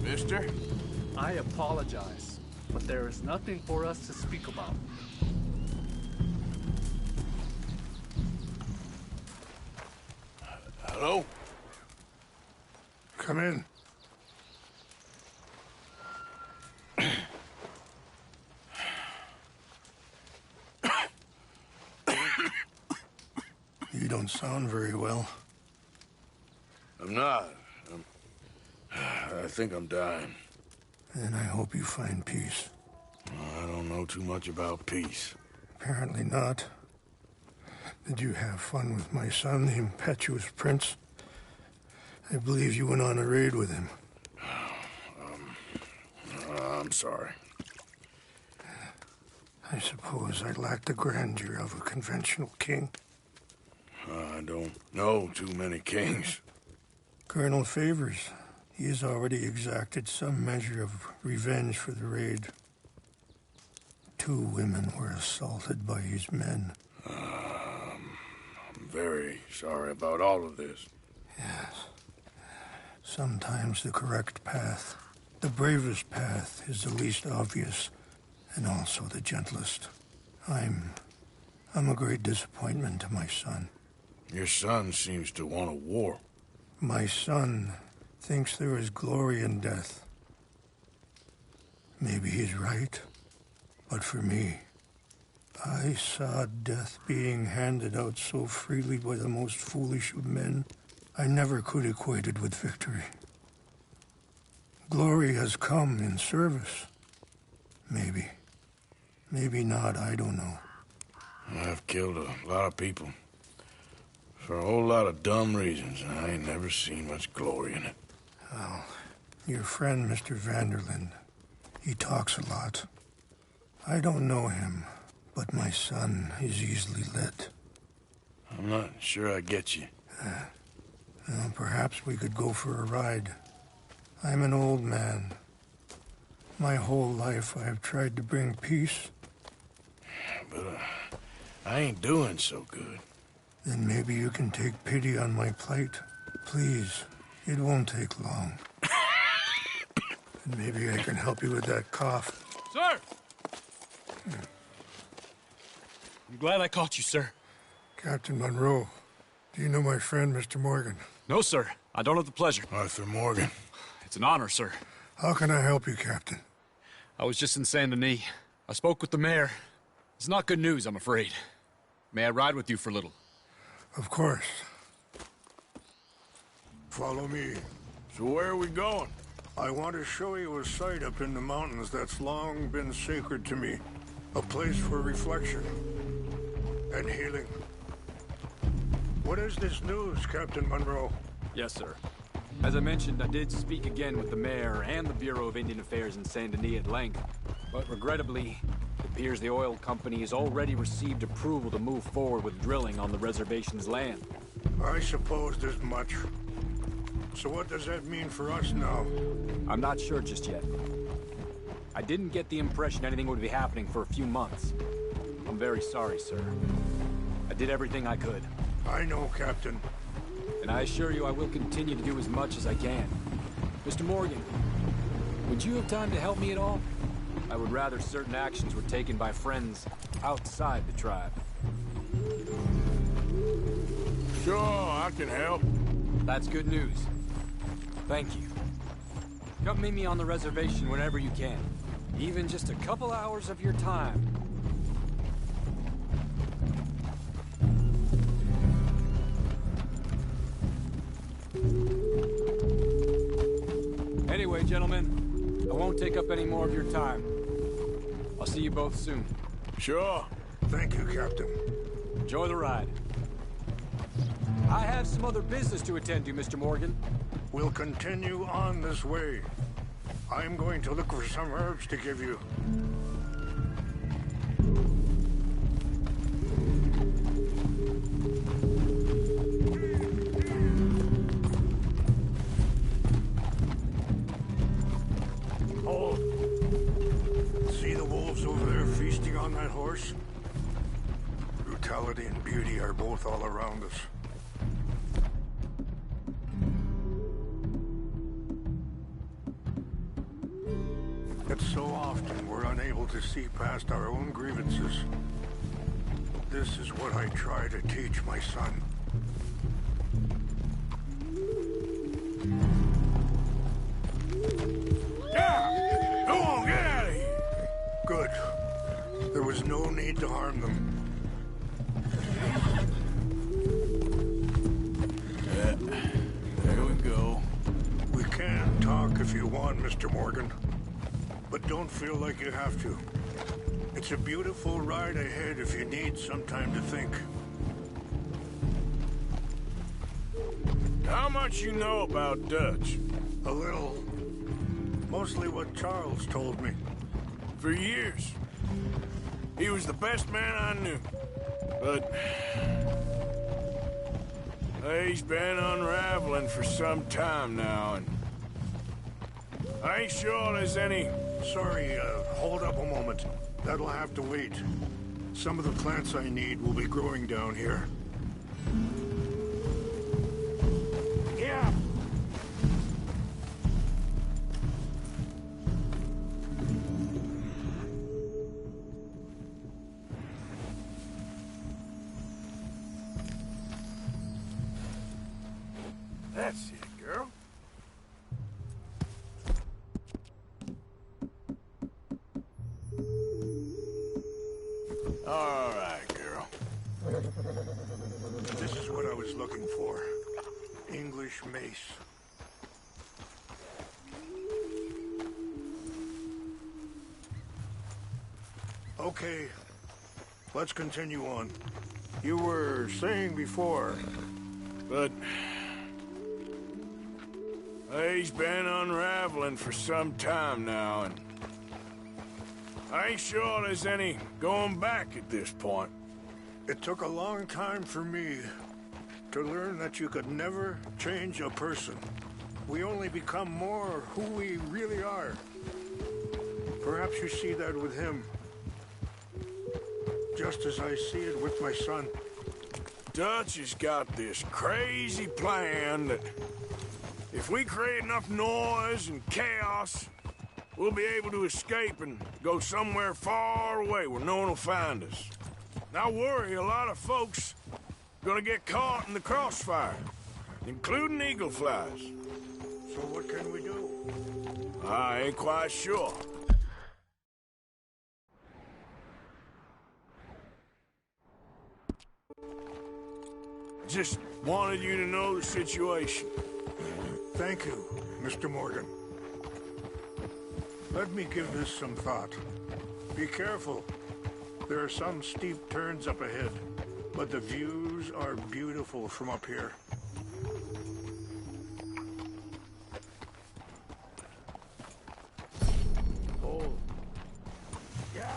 Mister? I apologize, but there is nothing for us to speak about. Hello? Come in. You don't sound very well. I'm not. I think I'm dying. And I hope you find peace. I don't know too much about peace. Apparently not. Did you have fun with my son, the impetuous prince? I believe you went on a raid with him. I'm sorry. I suppose I lack the grandeur of a conventional king. I don't know too many kings. Colonel Favors, he has already exacted some measure of revenge for the raid. 2 women were assaulted by his men. I'm very sorry about all of this. Yes. Sometimes the correct path, the bravest path, is the least obvious, and also the gentlest. I'm a great disappointment to my son. Your son seems to want a war. My son thinks there is glory in death. Maybe he's right, but for me, I saw death being handed out so freely by the most foolish of men, I never could equate it with victory. Glory has come in service. Maybe. Maybe not, I don't know. I've killed a lot of people. For a whole lot of dumb reasons, and I ain't never seen much glory in it. Well, your friend, Mr. Vanderlyn, he talks a lot. I don't know him, but my son is easily led. I'm not sure I get you. Well, perhaps we could go for a ride. I'm an old man. My whole life I have tried to bring peace. But I ain't doing so good. Then maybe you can take pity on my plight. Please, it won't take long. And maybe I can help you with that cough. Sir! I'm glad I caught you, sir. Captain Monroe, do you know my friend, Mr. Morgan? No, sir. I don't have the pleasure. Arthur Morgan. It's an honor, sir. How can I help you, Captain? I was just in Saint Denis. I spoke with the mayor. It's not good news, I'm afraid. May I ride with you for a little? Of course. Follow me. So where are we going? I want to show you a site up in the mountains that's long been sacred to me. A place for reflection and healing. What is this news, Captain Monroe? Yes, sir. As I mentioned, I did speak again with the mayor and the Bureau of Indian Affairs in Saint Denis at length. But regrettably, it appears the oil company has already received approval to move forward with drilling on the reservation's land. I suppose there's much. So what does that mean for us now? I'm not sure just yet. I didn't get the impression anything would be happening for a few months. I'm very sorry, sir. I did everything I could. I know, Captain. And I assure you I will continue to do as much as I can. Mr. Morgan, would you have time to help me at all? I would rather certain actions were taken by friends outside the tribe. Sure, I can help. That's good news. Thank you. Come meet me on the reservation whenever you can. Even just a couple hours of your time. Anyway, gentlemen, I won't take up any more of your time. I'll see you both soon. Sure. Thank you, Captain. Enjoy the ride. I have some other business to attend to, Mr. Morgan. We'll continue on this way. I'm going to look for some herbs to give you. Hold. See the wolves over there feasting on that horse? Brutality and beauty are both all around us. that so often we're unable to see past our own grievances. This is what I try to teach my son. Yeah! Go on, get out of here! Good. There was no need to harm them. There we go. We can talk if you want, Mr. Morgan. But don't feel like you have to. It's a beautiful ride ahead if you need some time to think. How much you know about Dutch? A little. Mostly what Charles told me. For years. He was the best man I knew. But... he's been unraveling for some time now, and... I ain't sure there's any... Sorry, hold up a moment. That'll have to wait. Some of the plants I need will be growing down here. Yeah. That's it, girl. All right, girl. This is what I was looking for. English mace. Okay, let's continue on. You were saying before... But... he's been unraveling for some time now, and... I ain't sure there's any going back at this point. It took a long time for me to learn that you could never change a person. We only become more who we really are. Perhaps you see that with him. Just as I see it with my son. Dutch has got this crazy plan that if we create enough noise and chaos, we'll be able to escape and go somewhere far away where no one will find us. And I worry a lot of folks gonna get caught in the crossfire, including eagle flies. So what can we do? I ain't quite sure. Just wanted you to know the situation. Thank you, Mr. Morgan. Let me give this some thought. Be careful. There are some steep turns up ahead, but the views are beautiful from up here. Oh. Yeah.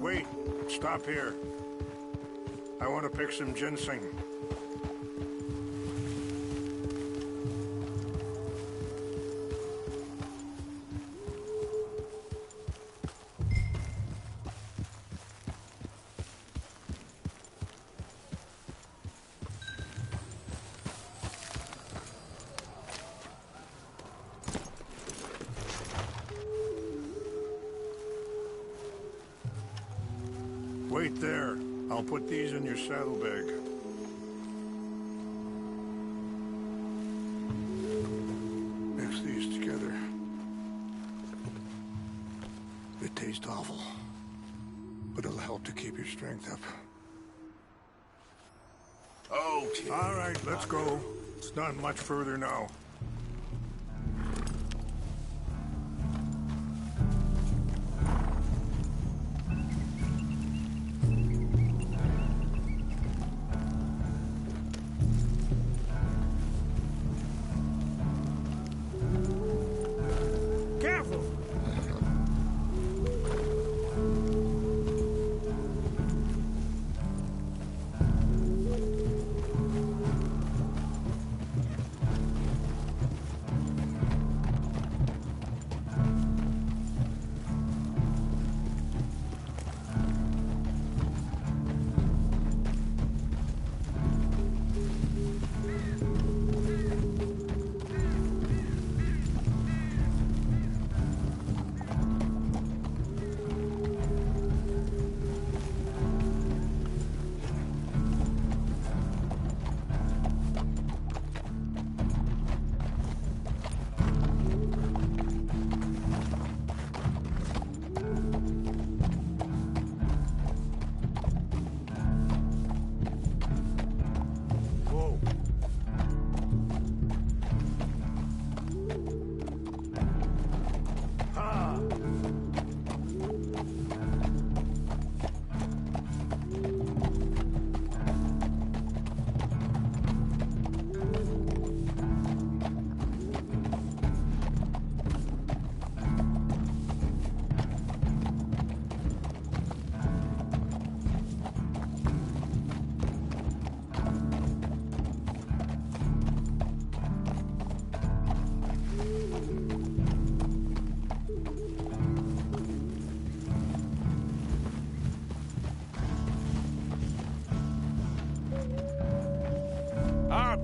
Wait, stop here. I want to pick some ginseng. Wait there. I'll put these in your saddlebag. Mix these together. It tastes awful, but it'll help to keep your strength up. Okay. All right, let's go. It's not much further now.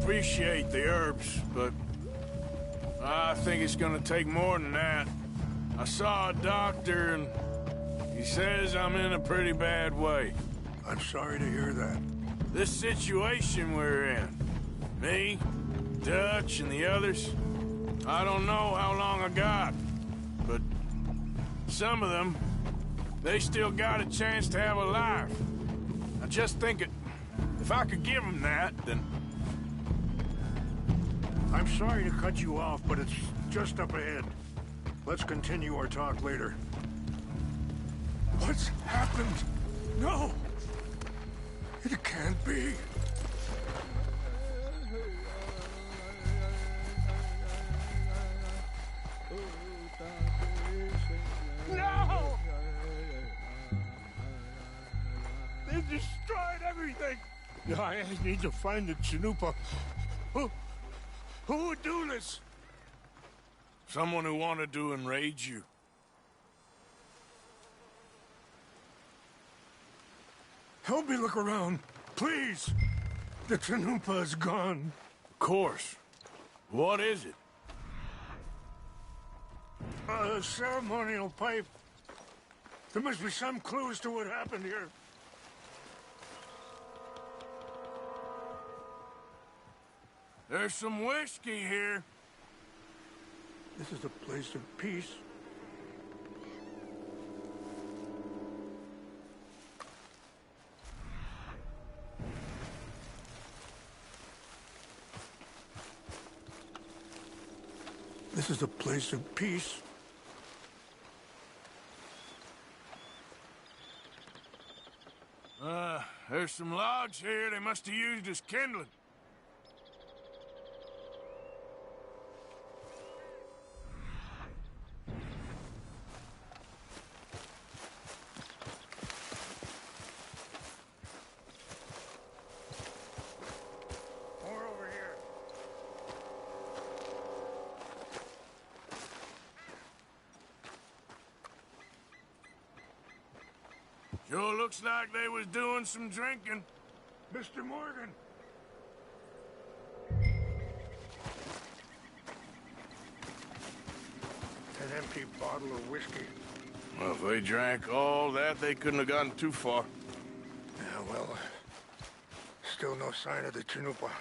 appreciate the herbs, but I think it's gonna take more than that. I saw a doctor, and he says I'm in a pretty bad way. I'm sorry to hear that. This situation we're in, me, Dutch, and the others, I don't know how long I got, but some of them, they still got a chance to have a life. I just think if I could give them that, then... I'm sorry to cut you off, but it's just up ahead. Let's continue our talk later. What's happened? No! It can't be. No! They destroyed everything! I need to find the Chanupa. Who would do this? Someone who wanted to enrage you. Help me look around, please. The Chanupa is gone. Of course. What is it? A ceremonial pipe. There must be some clues to what happened here. There's some whiskey here. This is a place of peace. This is a place of peace. There's some logs here they must have used as kindling. More over here. Sure looks like they was doing some drinking. Mr. Morgan. An empty bottle of whiskey. Well, if they drank all that, they couldn't have gotten too far. Yeah, well, still no sign of the Chanupa.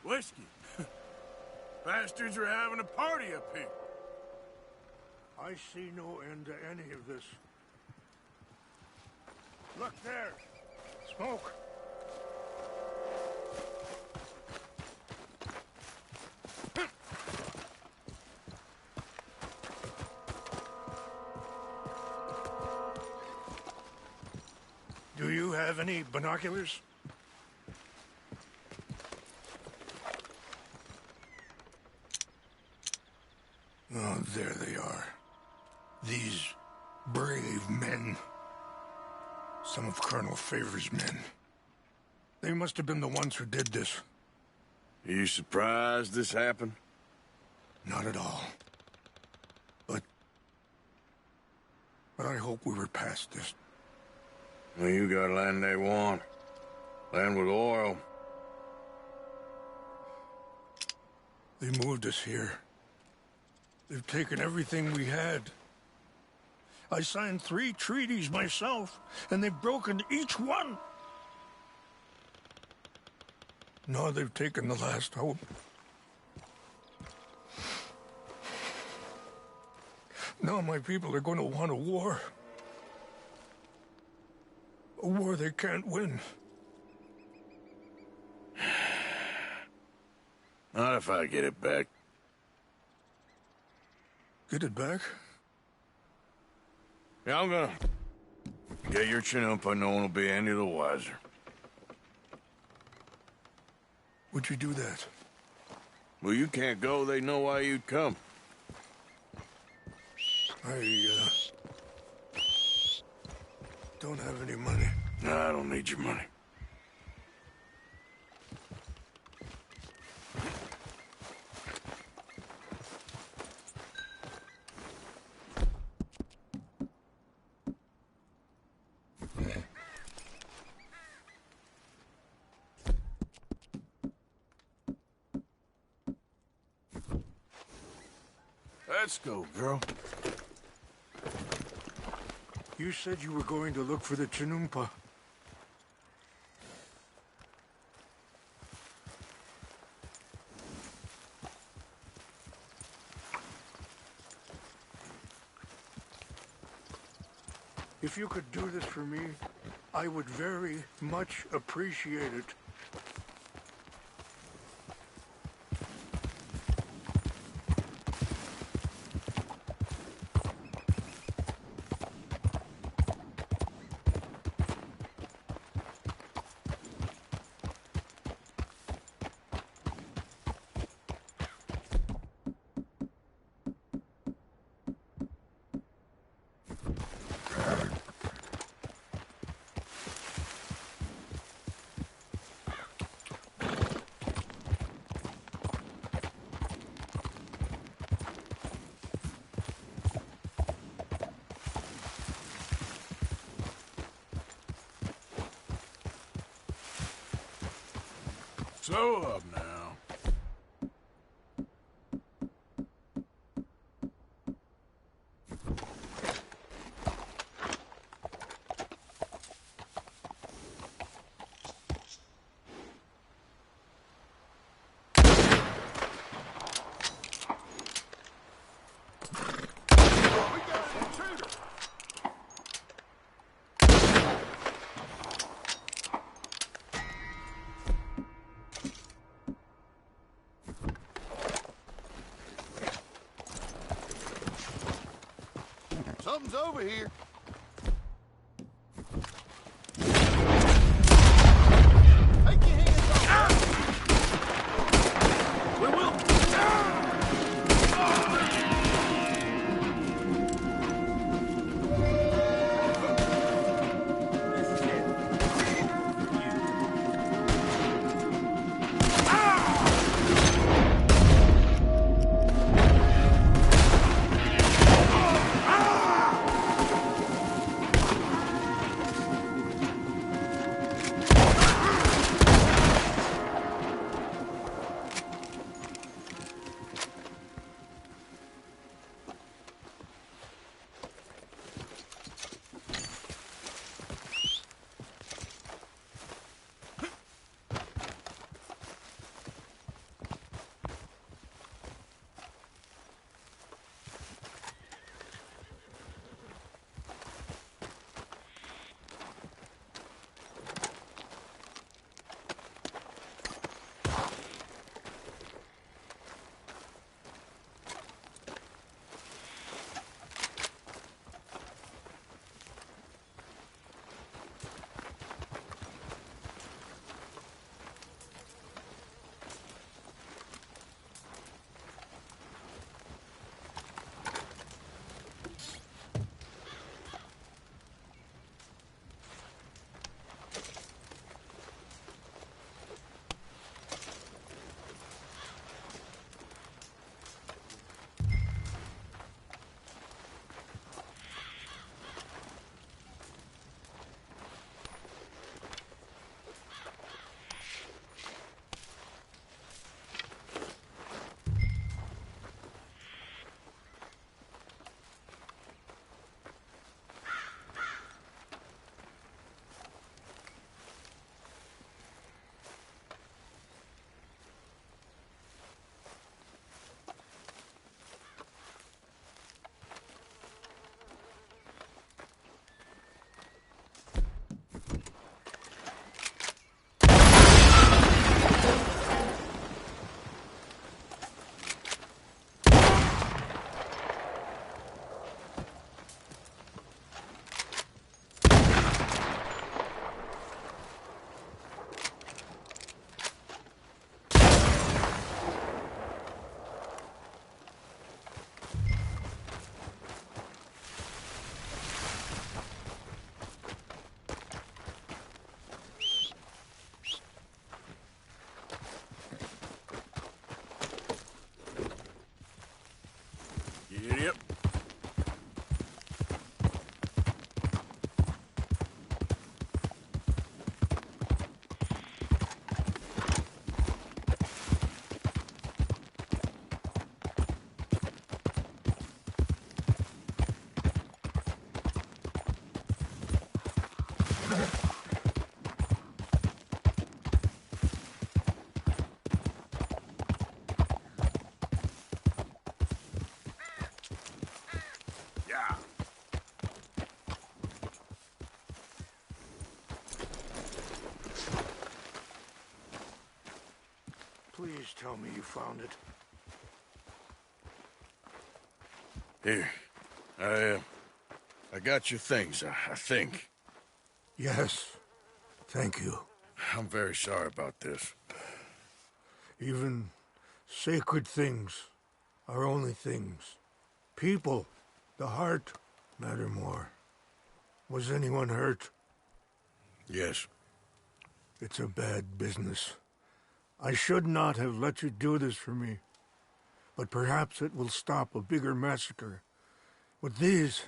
Whiskey. Bastards are having a party up here. I see no end to any of this. Look there. Smoke. Do you have any binoculars? Oh, there they are. These brave men. Some of Colonel Favor's men. They must have been the ones who did this. Are you surprised this happened? Not at all. But I hope we were past this. Well, you got land they want. Land with oil. They moved us here. They've taken everything we had. I signed 3 treaties myself, and they've broken each one. Now they've taken the last hope. Now my people are going to want a war. A war they can't win. Not if I get it back. Get it back? Yeah, I'm gonna get your Chanupa. No one will be any the wiser. Would you do that? Well, you can't go. They know why you'd come. I don't have any money. I don't need your money. Let's go, girl. You said you were going to look for the Chinumpa. If you could do this for me, I would very much appreciate it. Slow up now. Something's over here. Take your hands off. We will. tell me you found it. Here. I got your things, I think. Yes. Thank you. I'm very sorry about this. Even sacred things are only things. People, the heart, matter more. Was anyone hurt? Yes. It's a bad business. I should not have let you do this for me. But perhaps it will stop a bigger massacre. With these,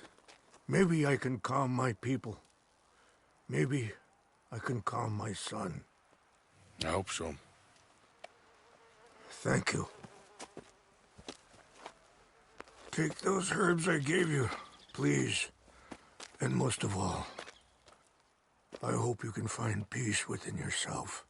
maybe I can calm my people. Maybe I can calm my son. I hope so. Thank you. Take those herbs I gave you, please. And most of all, I hope you can find peace within yourself.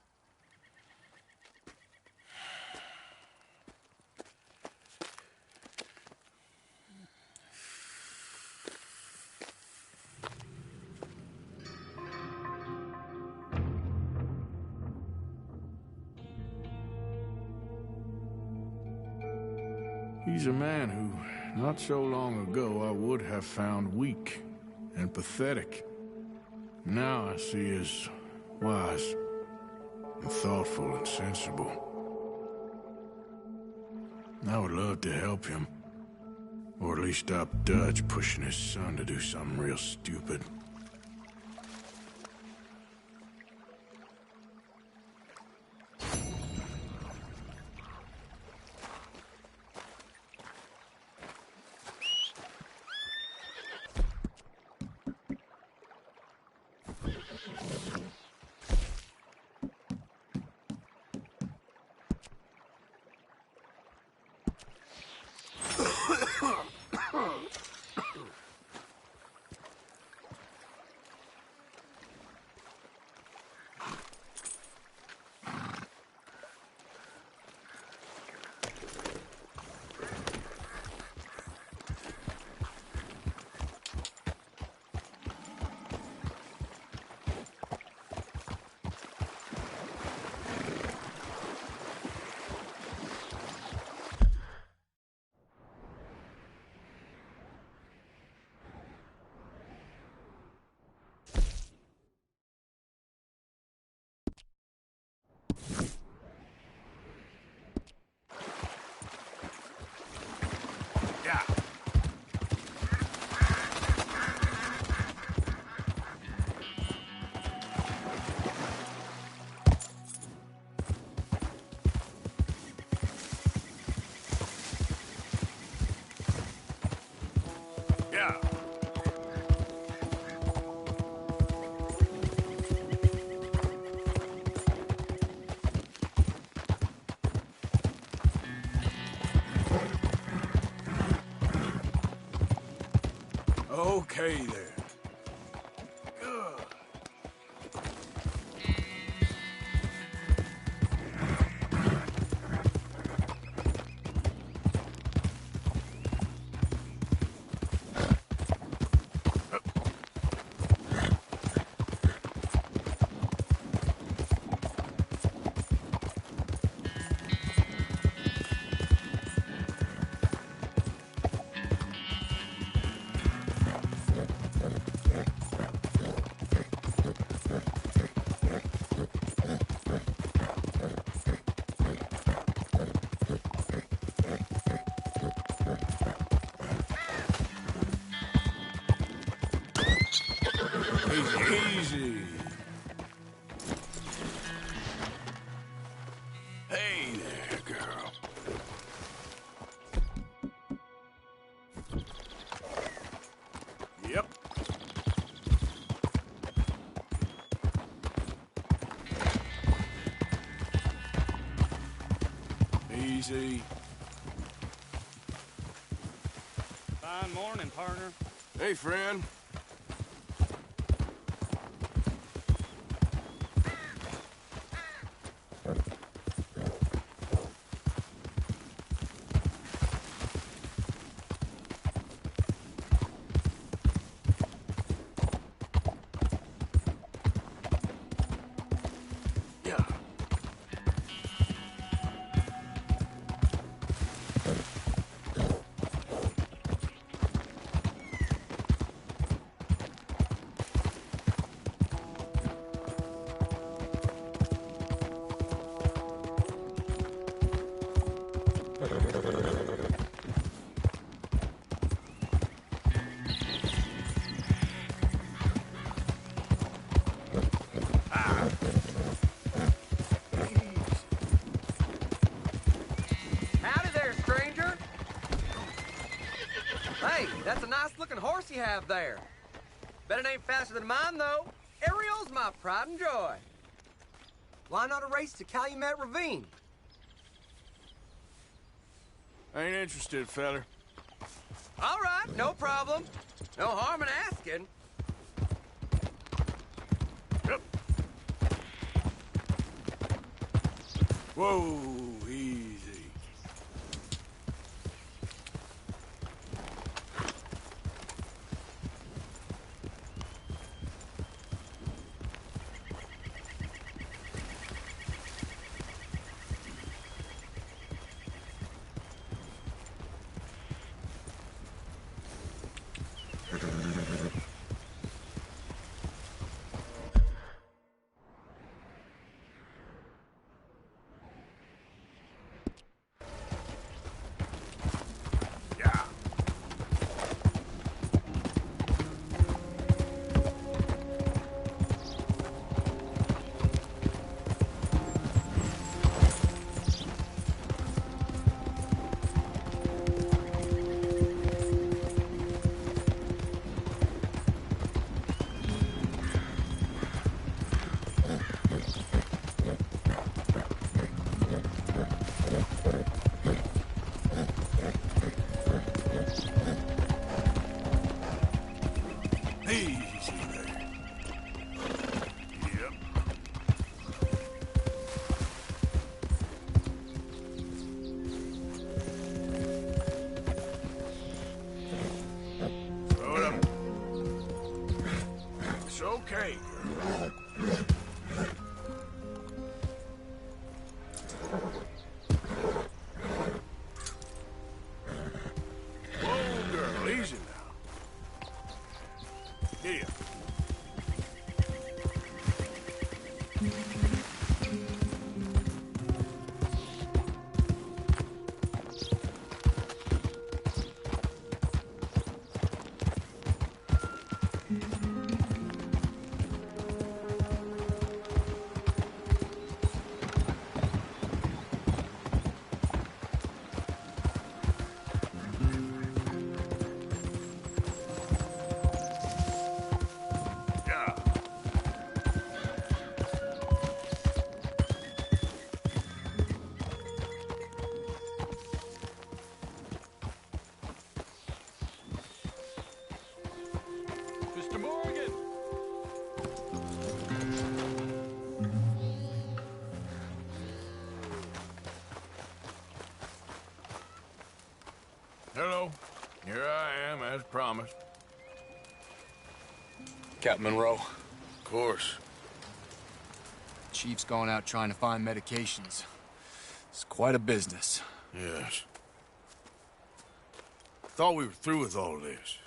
He's a man who, not so long ago, I would have found weak and pathetic. Now I see as wise and thoughtful and sensible. I would love to help him, or at least stop Dutch pushing his son to do something real stupid. Yeah. Okay there. Good. Easy. Hey there, girl. Yep. Easy. Fine morning, partner. Hey, friend. you have there? Bet it ain't faster than mine, though. Ariel's my pride and joy. Why not a race to Calumet Ravine? Ain't interested, feller. All right, no problem. No harm in asking. Yep. Whoa, easy. Yeah. Easy there. Yep. Throw it up. It's okay, girl. Whoa, girl, easy now. Here. Yeah. Mr. Morgan! Hello. Here I am, as promised. Captain Monroe. Of course. Chief's gone out trying to find medications. It's quite a business. Yes. Thought we were through with all this.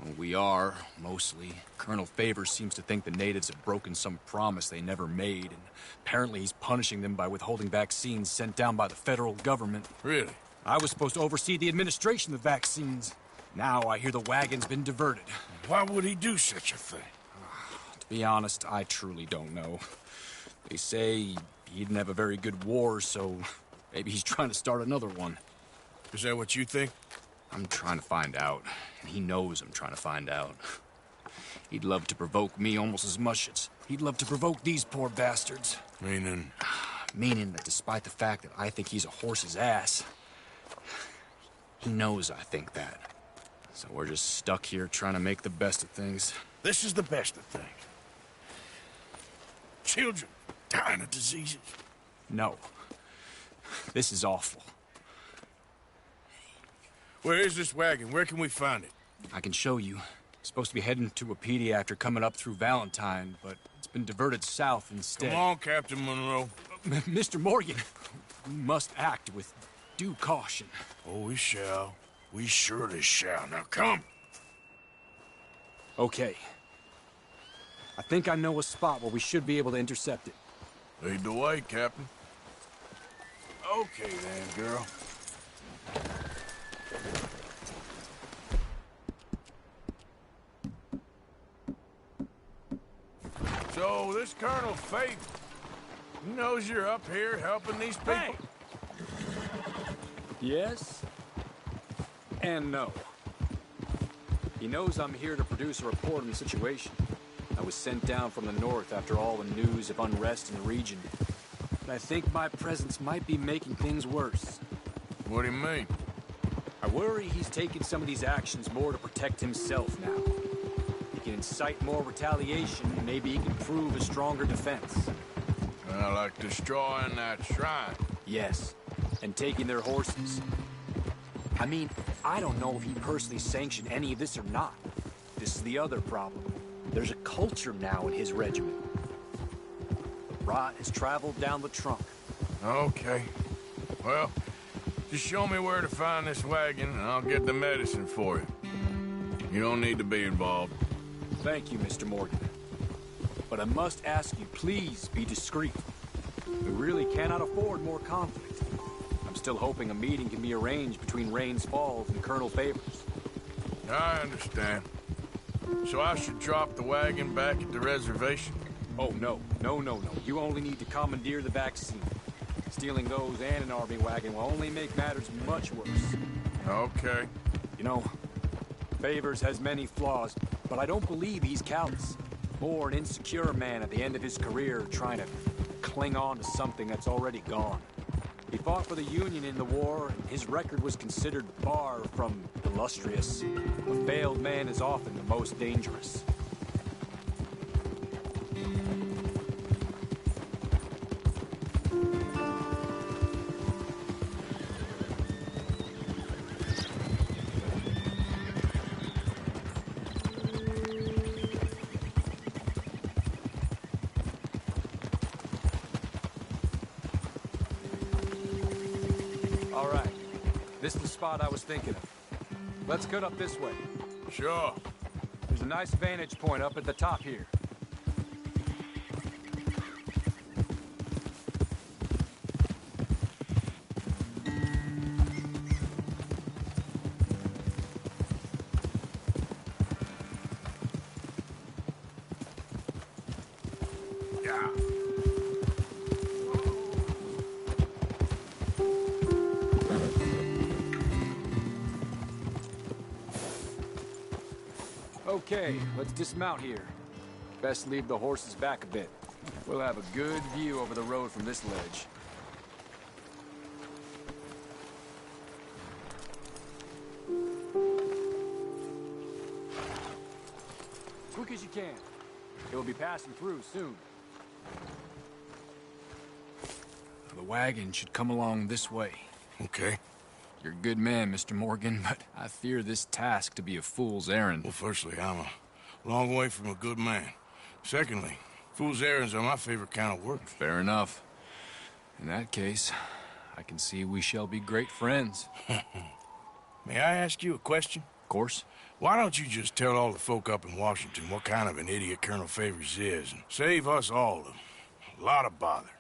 Well, we are, mostly. Colonel Favors seems to think the natives have broken some promise they never made, and apparently he's punishing them by withholding vaccines sent down by the federal government. Really? I was supposed to oversee the administration of vaccines. Now I hear the wagon's been diverted. Why would he do such a thing? To be honest, I truly don't know. They say he didn't have a very good war, so maybe he's trying to start another one. Is that what you think? I'm trying to find out, and he knows I'm trying to find out. He'd love to provoke me almost as much as he'd love to provoke these poor bastards. Meaning? Meaning that despite the fact that I think he's a horse's ass, he knows I think that. So we're just stuck here trying to make the best of things. This is the best of things. Children dying of diseases. No. This is awful. Where is this wagon? Where can we find it? I can show you. It's supposed to be heading to a PD after coming up through Valentine, but it's been diverted south instead. Come on, Captain Monroe. Mr. Morgan, we must act with due caution. Oh, we shall. We surely shall. Now come. Okay. I think I know a spot where we should be able to intercept it. Lead the way, Captain. Okay then, girl. So, this Colonel Faith, he knows you're up here helping these people? Hey! Yes. And no. He knows I'm here to produce a report on the situation. I was sent down from the north after all the news of unrest in the region. But I think my presence might be making things worse. What do you mean? I worry he's taking some of these actions more to protect himself now. He can incite more retaliation, and maybe he can prove a stronger defense. Like destroying that shrine. Yes, and taking their horses. I mean, I don't know if he personally sanctioned any of this or not. This is the other problem. There's a culture now in his regiment. The rot has traveled down the trunk. Okay. Well, just show me where to find this wagon, and I'll get the medicine for you. You don't need to be involved. Thank you, Mr. Morgan. But I must ask you, please be discreet. We really cannot afford more conflict. I'm still hoping a meeting can be arranged between Rains Falls and Colonel Favors. I understand. So I should drop the wagon back at the reservation? Oh, no. No. You only need to commandeer the vaccine. Stealing those and an army wagon will only make matters much worse. Okay. You know, Favors has many flaws, but I don't believe he's callous. More an insecure man at the end of his career trying to cling on to something that's already gone. He fought for the Union in the war, and his record was considered far from illustrious. A failed man is often the most dangerous. All right. This is the spot I was thinking of. Let's cut up this way. Sure. There's a nice vantage point up at the top here. Yeah. Okay, let's dismount here. Best leave the horses back a bit. We'll have a good view over the road from this ledge. Quick as you can. It will be passing through soon. The wagon should come along this way. Okay. You're a good man, Mr. Morgan, but I fear this task to be a fool's errand. Well, firstly, I'm a long way from a good man. Secondly, fool's errands are my favorite kind of work. Fair enough. In that case, I can see we shall be great friends. May I ask you a question? Of course. Why don't you just tell all the folk up in Washington what kind of an idiot Colonel Favors is and save us all a lot of bother?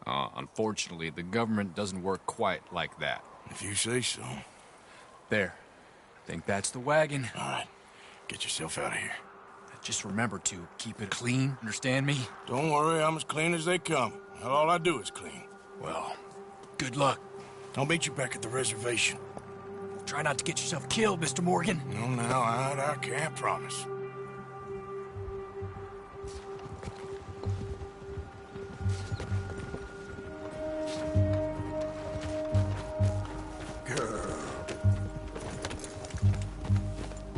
Unfortunately, the government doesn't work quite like that. If you say so. There. I think that's the wagon. All right. Get yourself out of here. Just remember to keep it clean, understand me? Don't worry, I'm as clean as they come. All I do is clean. Well, good luck. I'll meet you back at the reservation. Try not to get yourself killed, Mr. Morgan. No, now, I can't promise.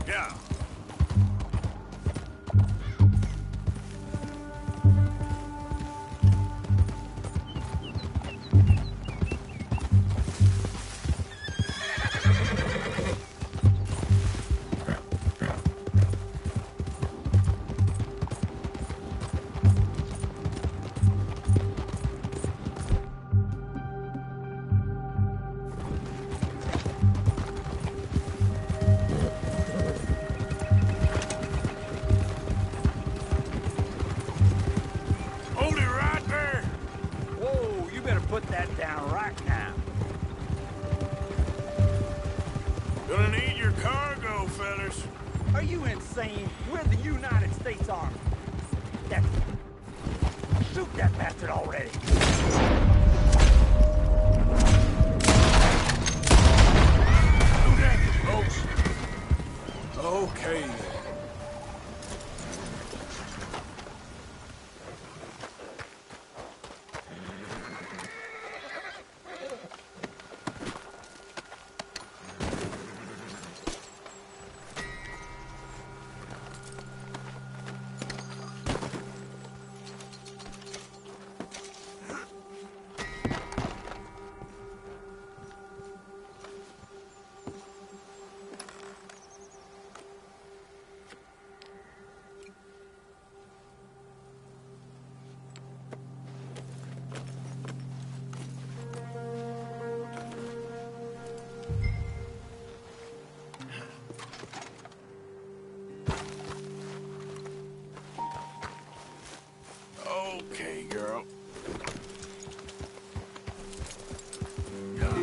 Yeah. Hold it right there. Whoa, you better put that down right now. Gonna need your cargo, fellas. Are you insane? We're the United States Army. That's... Shoot that bastard already. Who that, folks? Oh, Okay. Okay, girl. Yeah.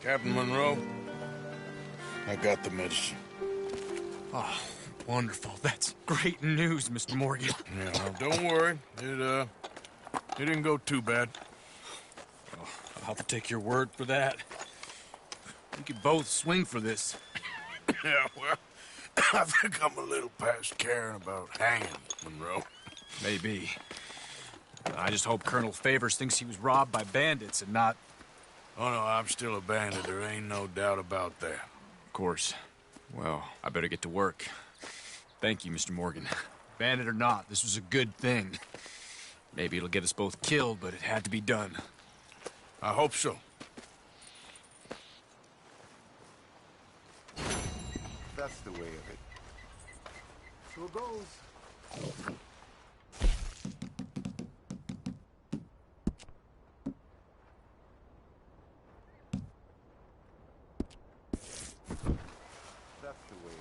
Captain Monroe, I got the medicine. Oh, wonderful. That's great news, Mr. Morgan. Yeah, well, don't worry. It didn't go too bad. I'll have to take your word for that. We could both swing for this. Yeah, well, I think I'm a little past caring about hanging, Monroe. Maybe. I just hope Colonel Favors thinks he was robbed by bandits and not... Oh, no, I'm still a bandit. There ain't no doubt about that. Of course. Well, I better get to work. Thank you, Mr. Morgan. Bandit or not, this was a good thing. Maybe it'll get us both killed, but it had to be done. I hope so. That's the way of it. So it goes. That's the way of it.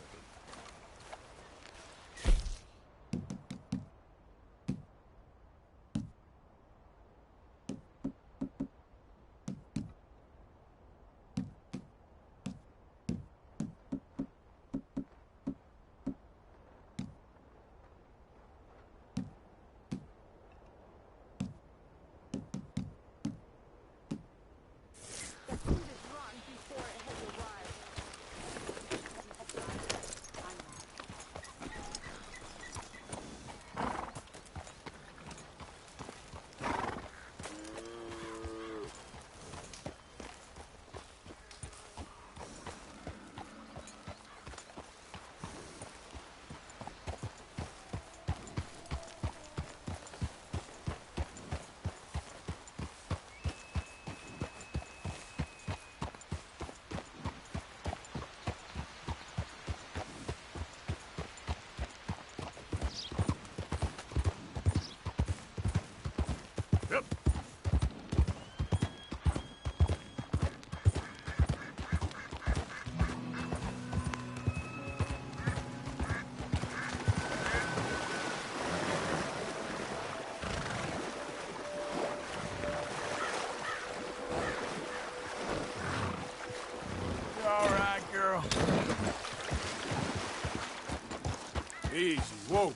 Easy, whoa.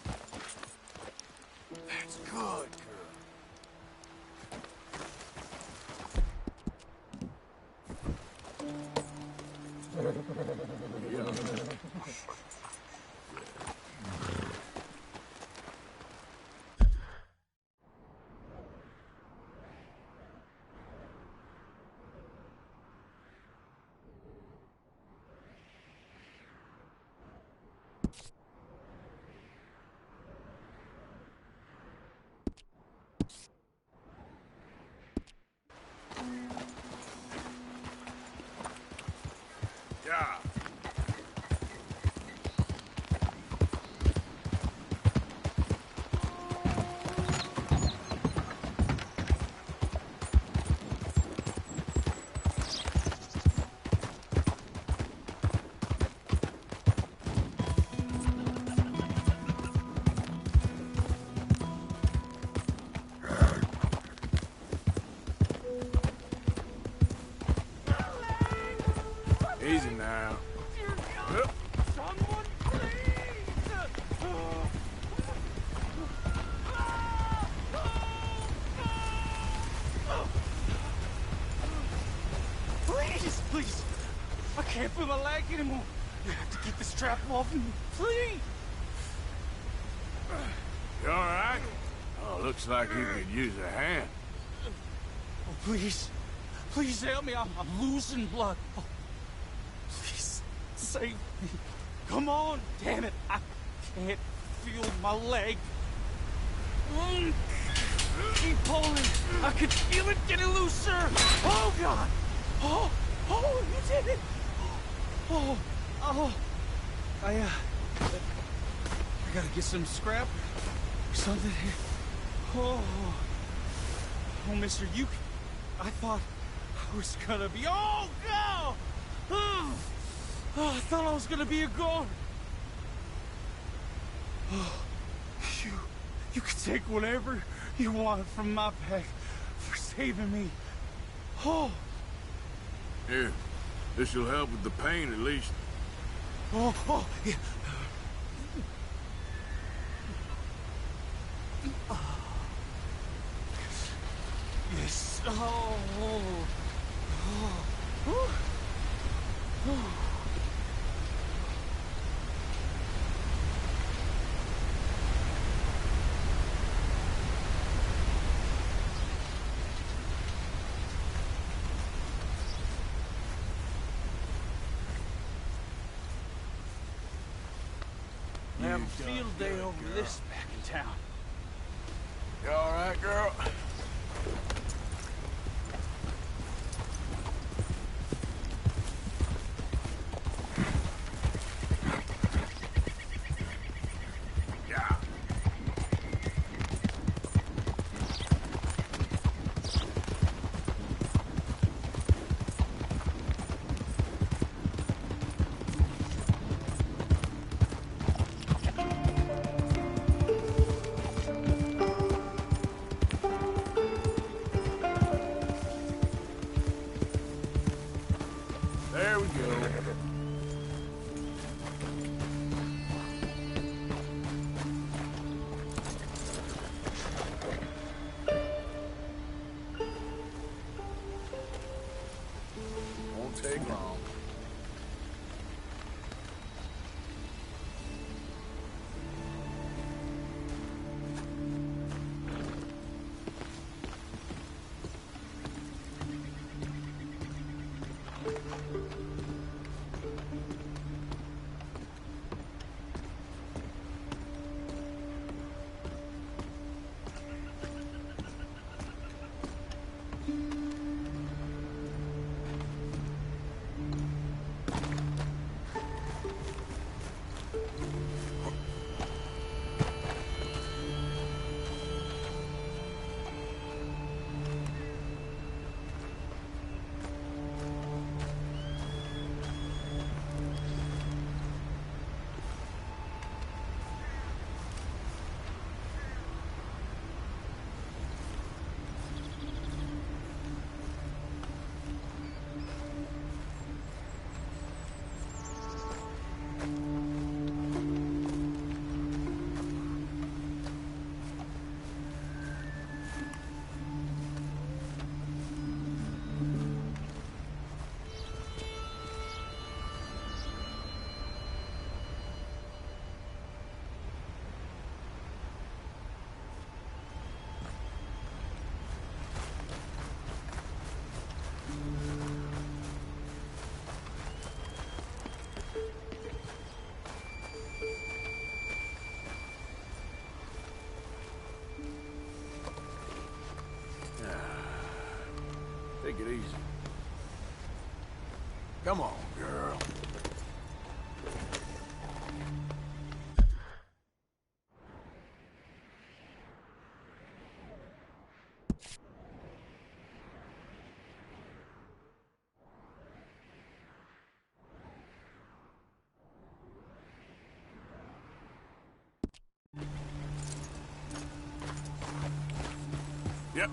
That's good, girl. Yeah. Easy now. Yep. Someone please! Please! I can't feel my leg anymore. You have to get this strap off me. Please! You all right? Oh, looks like you could use a hand. Oh, please. Please help me. I'm losing blood. Oh, please, save me. Come on, damn it. I can't feel my leg. Keep pulling. I can feel it getting looser. Oh, God. Oh, you did it. Oh. I gotta get some scrap or something here. Oh, mister, I thought I was gonna be... Oh, no! Oh, I thought I was gonna be a guard. Oh, you can take whatever you want from my pack for saving me. Oh. Here, this'll help with the pain at least. Oh, yeah. Yes. Have a field day over this back in town. You all right, girl? Yeah. There we go. Won't take long. Come on, girl. Yep.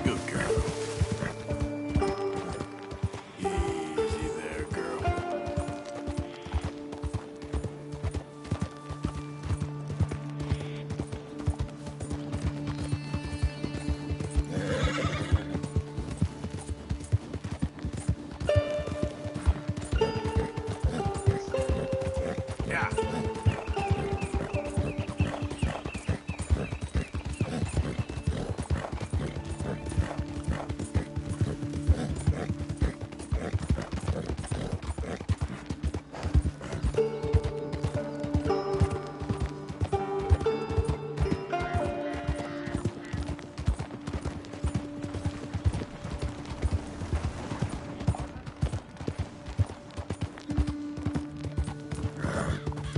Good girl. Easy there, girl. Yeah.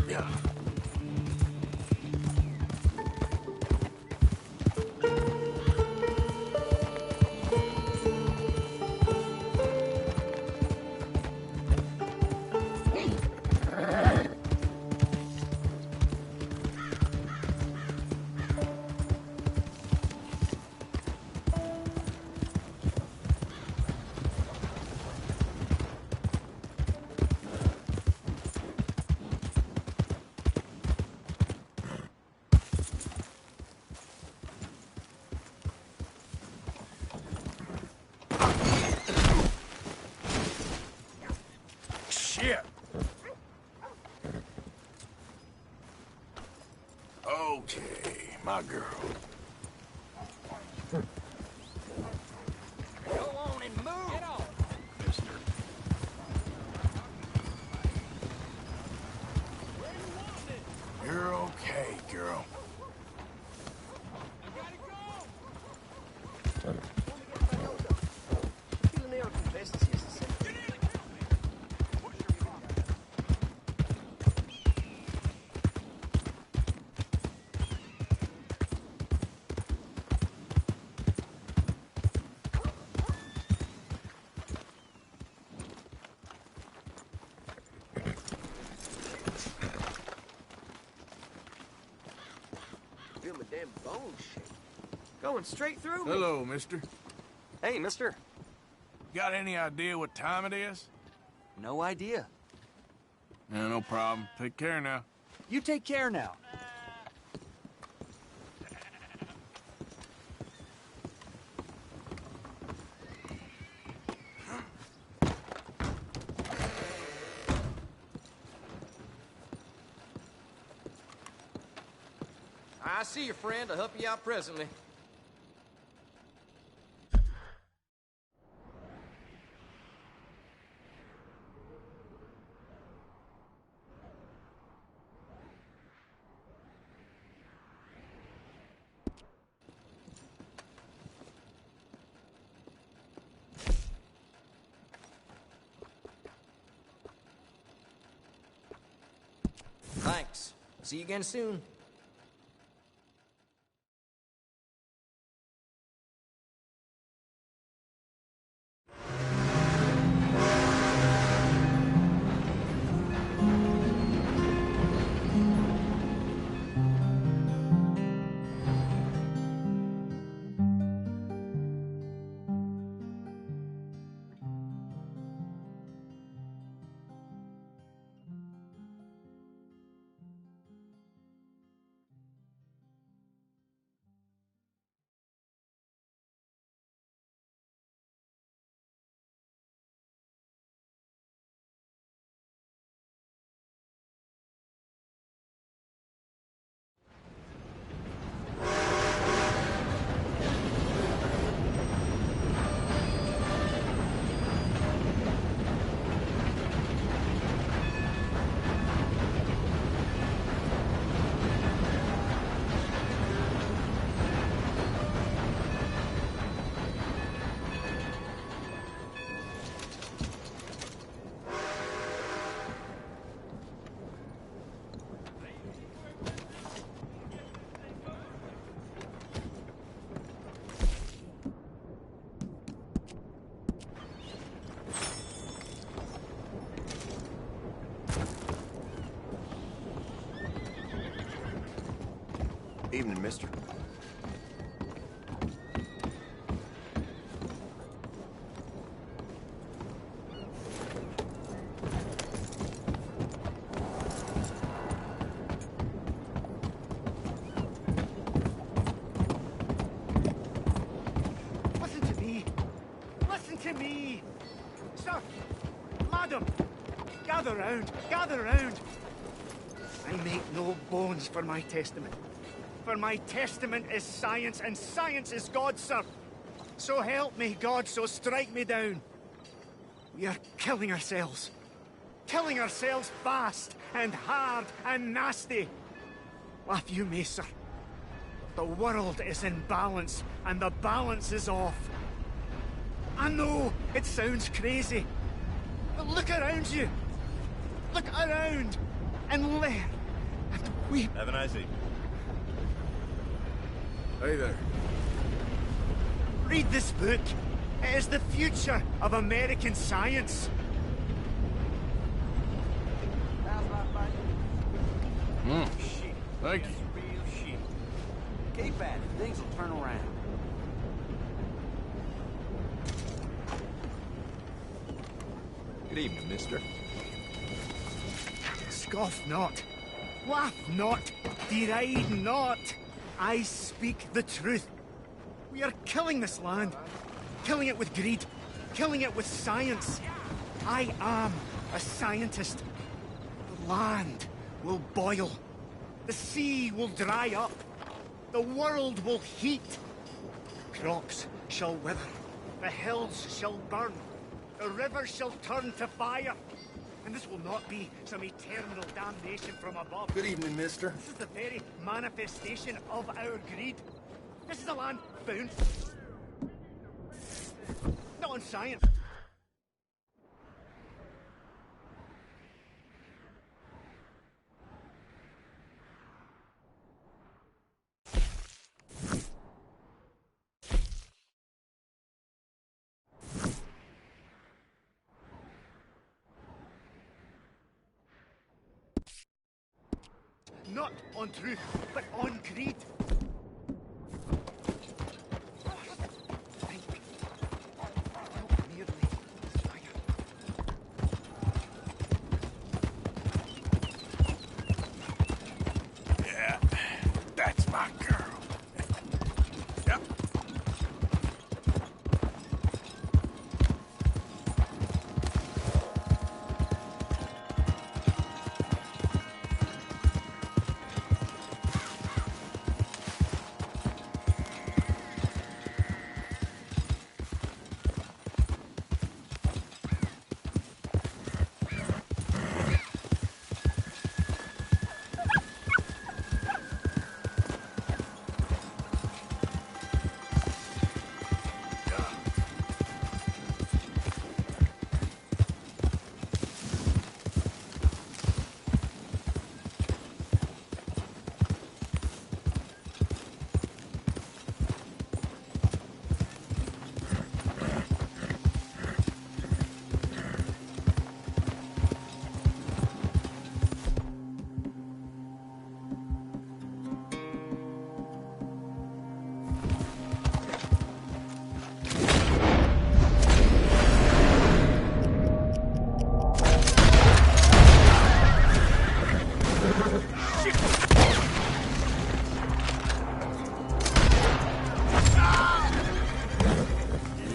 Yeah. Shit. Okay, my girl. Go on and move! Get on! Mister. You're okay, girl. Feel my damn bones shake. Going straight through me. Hello, mister. Hey, mister. Got any idea what time it is? No idea. Yeah, no problem. Take care now. You take care now. I see you, friend. I'll help you out presently. Thanks. See you again soon. Evening, mister. Listen to me. Listen to me. Sir, madam, gather round, gather round. I make no bones for my testament. For my testament is science, and science is God, sir. So help me, God, so strike me down. We are killing ourselves. Killing ourselves fast and hard and nasty. Laugh you may, sir. The world is in balance, and the balance is off. I know it sounds crazy, but look around you. Look around and learn and weep. Have a nice evening. Hey there. Read this book. It is the future of American science. Shit. Thank That's you. real shit. Keep at it. Things will turn around. Good evening, mister. Scoff not. Laugh not. Deride not. I speak the truth. We are killing this land. Killing it with greed. Killing it with science. I am a scientist. The land will boil. The sea will dry up. The world will heat. Crops shall wither. The hills shall burn. The rivers shall turn to fire. And this will not be some eternal damnation from above. Good evening, mister. This is the very manifestation of our greed. This is a land bound not on science. Not on truth, but on greed. Yeah, that's my girl. Yep.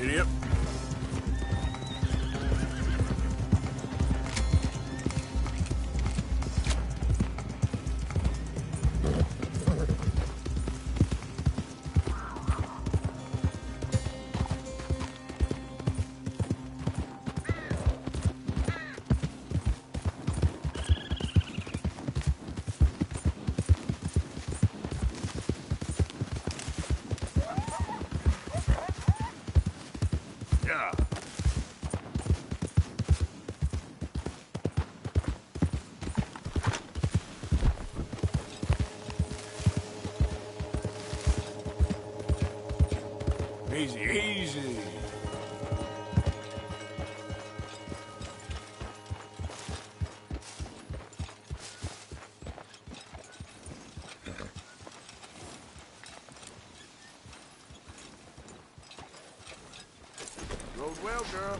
Idiot. Yeah. Easy, easy. goes well, girl.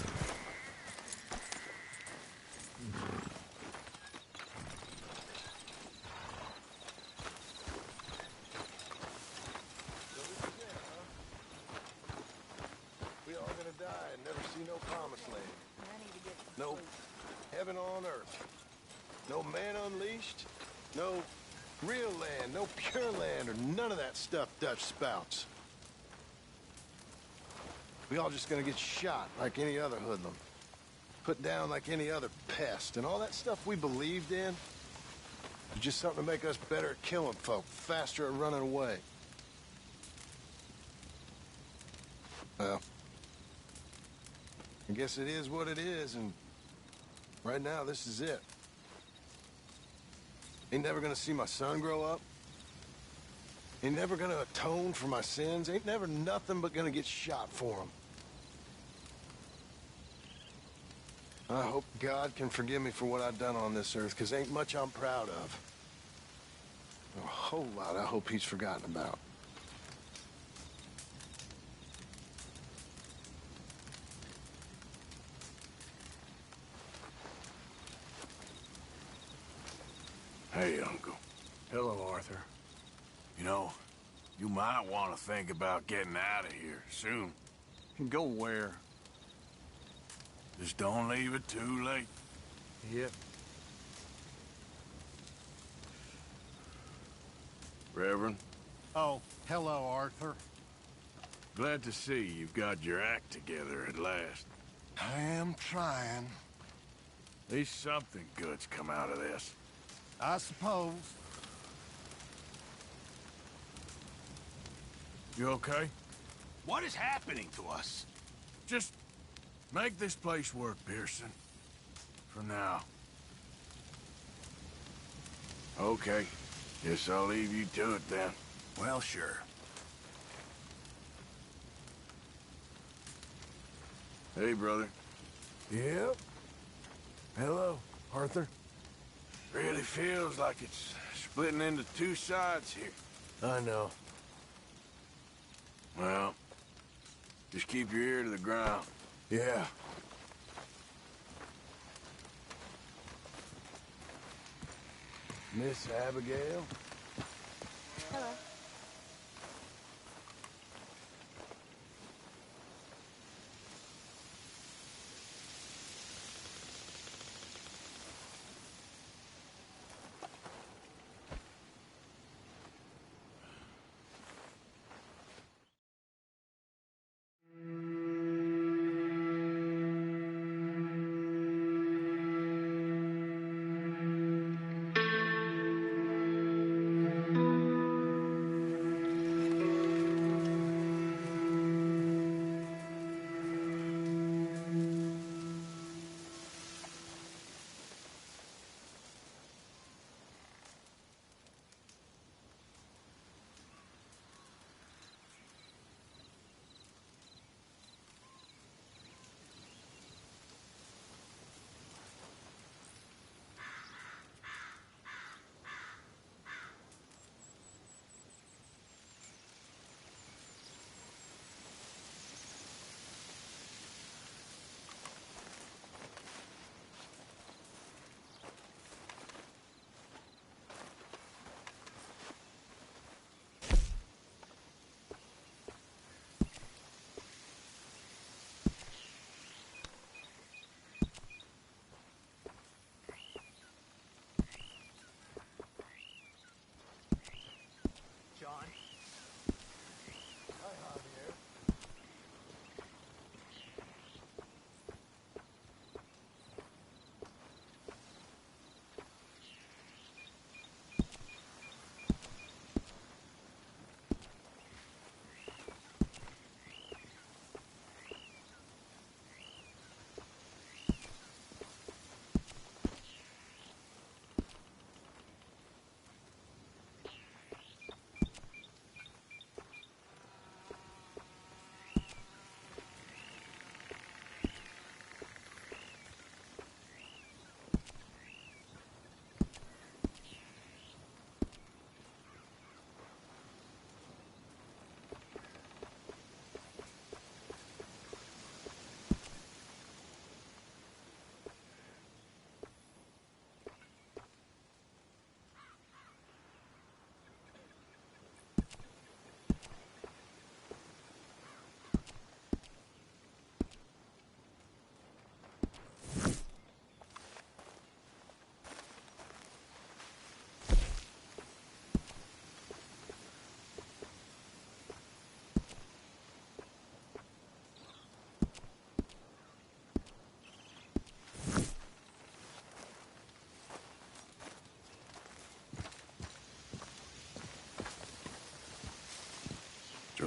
We all gonna die and never see no promised land. No heaven on earth. No man unleashed. No real land. No pure land or none of that stuff Dutch spouts. We all just gonna get shot like any other hoodlum. Put down like any other pest. And all that stuff we believed in was just something to make us better at killing folk, faster at running away. Well, I guess it is what it is, and right now this is it. Ain't never gonna see my son grow up. Ain't never gonna atone for my sins. Ain't never nothing but gonna get shot for them. I hope God can forgive me for what I've done on this earth, because ain't much I'm proud of. A whole lot I hope he's forgotten about. Hey, Uncle. Hello, Arthur. You know, you might want to think about getting out of here soon. Go where? Just don't leave it too late. Yep. Reverend, Oh, hello, Arthur. glad to see you've got your act together at last. I am trying, At least something good's come out of this. I suppose. You okay? What is happening to us? Just make this place work, Pearson. For now. Okay. Guess I'll leave you to it then. Well, sure. Hey, brother. Yep. Hello, Arthur. Really feels like it's splitting into two sides here. I know. Well, just keep your ear to the ground. Yeah. Miss Abigail? Hello.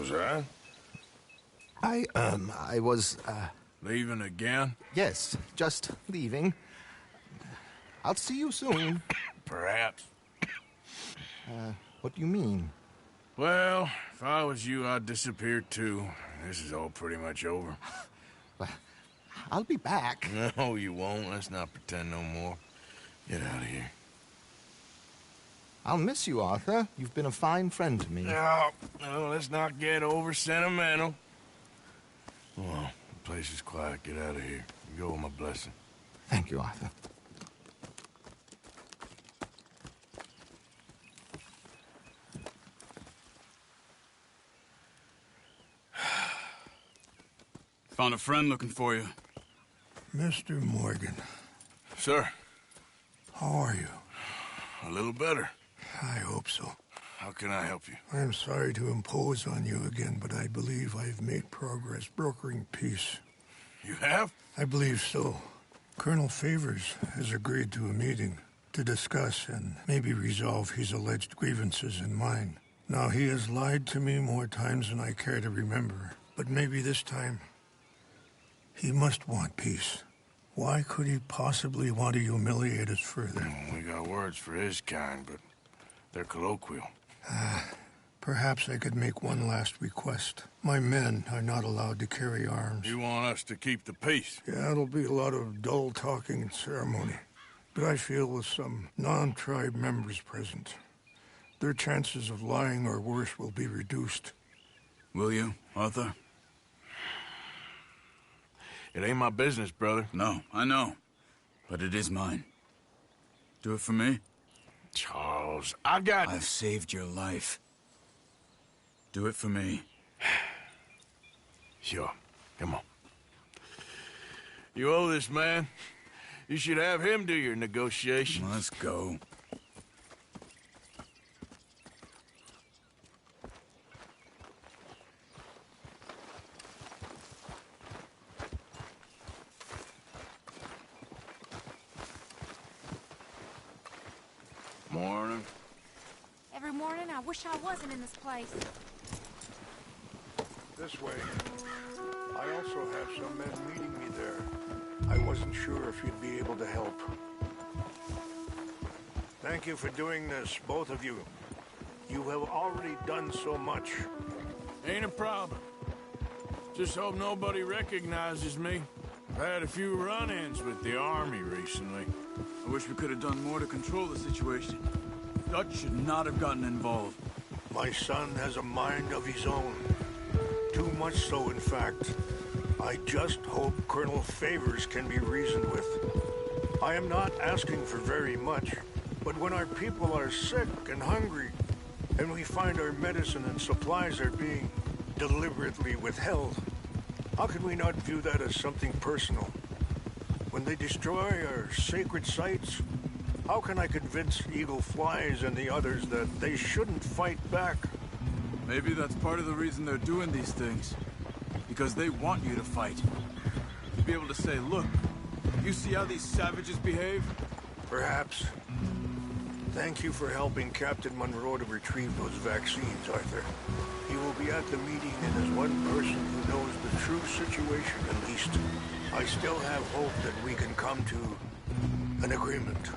Josiah? I was, Leaving again? yes, just leaving. I'll see you soon. Perhaps. What do you mean? Well, if I was you, I'd disappear too. This is all pretty much over. I'll be back. No, you won't. Let's not pretend no more. Get out of here. I'll miss you, Arthur. You've been a fine friend to me. No, let's not get over sentimental. Well, the place is quiet. Get out of here. You go with my blessing. Thank you, Arthur. Found a friend looking for you. Mr. Morgan. Sir. How are you? A little better. I hope so. How can I help you? I am sorry to impose on you again, but I believe I've made progress brokering peace. You have? I believe so. Colonel Favors has agreed to a meeting to discuss and maybe resolve his alleged grievances and mine. Now, he has lied to me more times than I care to remember, but maybe this time he must want peace. Why could he possibly want to humiliate us further? We got words for his kind, but they're colloquial. Perhaps I could make one last request. My men are not allowed to carry arms. You want us to keep the peace? Yeah, it'll be a lot of dull talking and ceremony. But I feel with some non-tribe members present, their chances of lying or worse will be reduced. Will you, Arthur? It ain't my business, brother. No, I know. But it is mine. Do it for me? Charles, I've saved your life. Do it for me. Sure. Come on. You owe this man. You should have him do your negotiations. Let's go. Morning. Every morning, I wish I wasn't in this place. This way. I also have some men meeting me there. I wasn't sure if you'd be able to help. Thank you for doing this, both of you. You have already done so much. Ain't a problem. Just hope nobody recognizes me. I've had a few run-ins with the army recently. I wish we could have done more to control the situation. Dutch should not have gotten involved. My son has a mind of his own. Too much so, in fact. I just hope Colonel Favors can be reasoned with. I am not asking for very much, but when our people are sick and hungry, and we find our medicine and supplies are being deliberately withheld, how can we not view that as something personal? When they destroy our sacred sites, how can I convince Eagle Flies and the others that they shouldn't fight back? Maybe that's part of the reason they're doing these things. Because they want you to fight. To be able to say, look, you see how these savages behave? Perhaps. Thank you for helping Captain Monroe to retrieve those vaccines, Arthur. He will be at the meeting and is one person who knows the true situation at least. I still have hope that we can come to an agreement.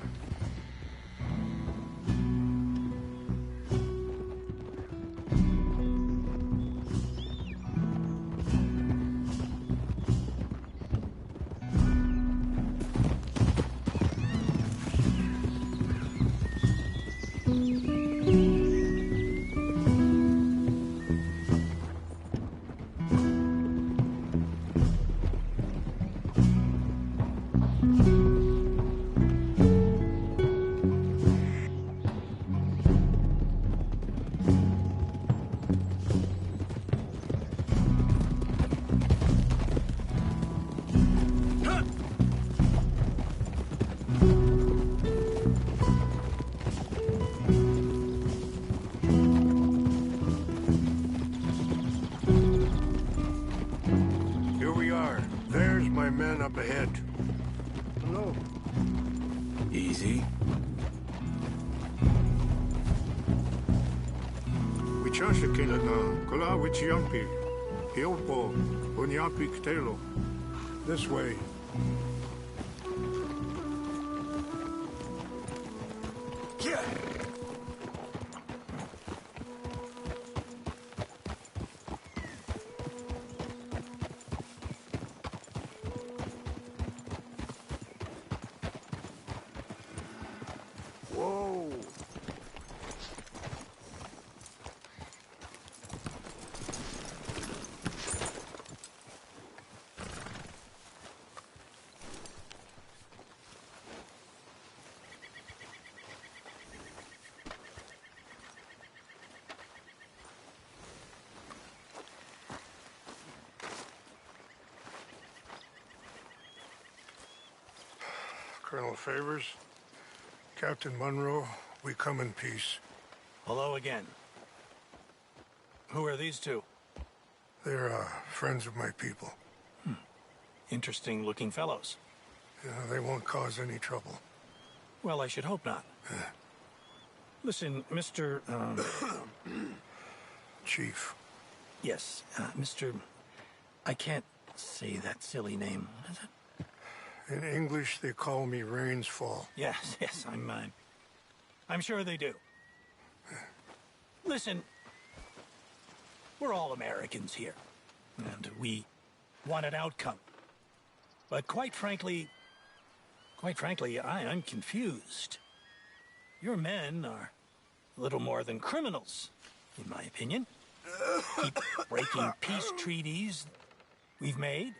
Up ahead. Hello. Easy. We chance kila na kula wichiampi. Hiopo unyapi ktelo. This way. Yeah. Whoa. Colonel Favors, Captain Monroe, we come in peace. Hello again. Who are these two? They're friends of my people. Interesting looking fellows. Yeah, they won't cause any trouble. Well, I should hope not. Listen, Mr. Chief. Yes, Mr. I can't say that silly name. What is it? In English, they call me Rains Fall. Yes, yes, I'm sure they do. Listen, we're all Americans here, and we want an outcome. But quite frankly, I'm confused. Your men are a little more than criminals, in my opinion. Keep breaking peace treaties we've made,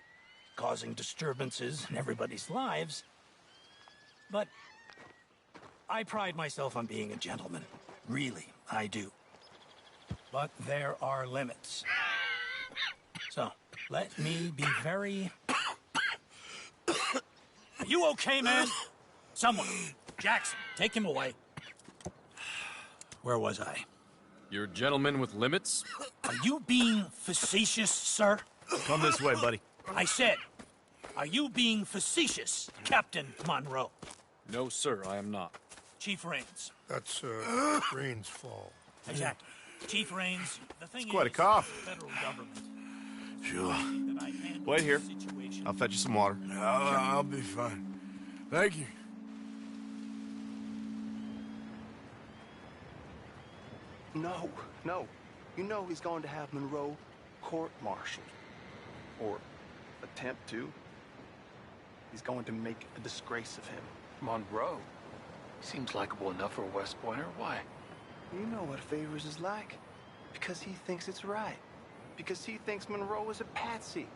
causing disturbances in everybody's lives. But I pride myself on being a gentleman. Really, I do. But there are limits. So, let me be very... Are you okay, man? Someone. Jackson, take him away. Where was I? You're a gentleman with limits? Are you being facetious, sir? Come this way, buddy. I said, are you being facetious, Captain Monroe? No, sir, I am not. Chief Rains. That's, Rains Fall. Exactly. Chief Rains, the thing It's quite a is, cough. the federal government. Sure. Wait here. I'll fetch you some water. I'll be fine. Thank you. No, no. You know he's going to have Monroe court-martialed. Or attempt to. He's going to make a disgrace of him. Monroe? Seems likable enough for a West Pointer. Why? You know what Favors is like. Because he thinks it's right. Because he thinks Monroe is a patsy.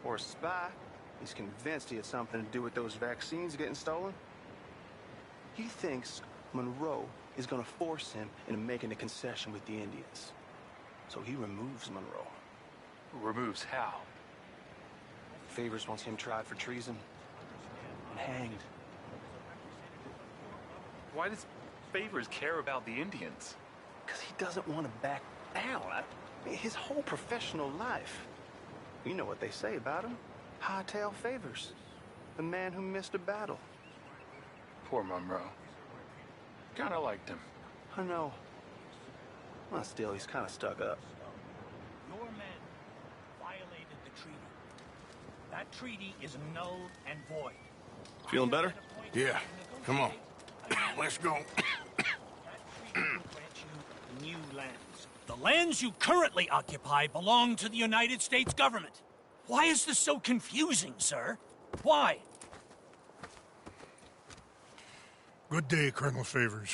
Or a spy. He's convinced he had something to do with those vaccines getting stolen. He thinks Monroe is going to force him into making a concession with the Indians. So he removes Monroe. Removes how? Favors wants him tried for treason and hanged. Why does Favors care about the Indians? Because he doesn't want to back down. His whole professional life. You know what they say about him. Hightail Favors. The man who missed a battle. Poor Monroe. Kinda liked him. I know. Well, still, he's kind of stuck up. Your men violated the treaty. That treaty is null and void. Feeling better? Yeah. Come on. Let's go. New lands. The lands you currently occupy belong to the United States government. Why is this so confusing, sir? Why? Good day, Colonel Favors.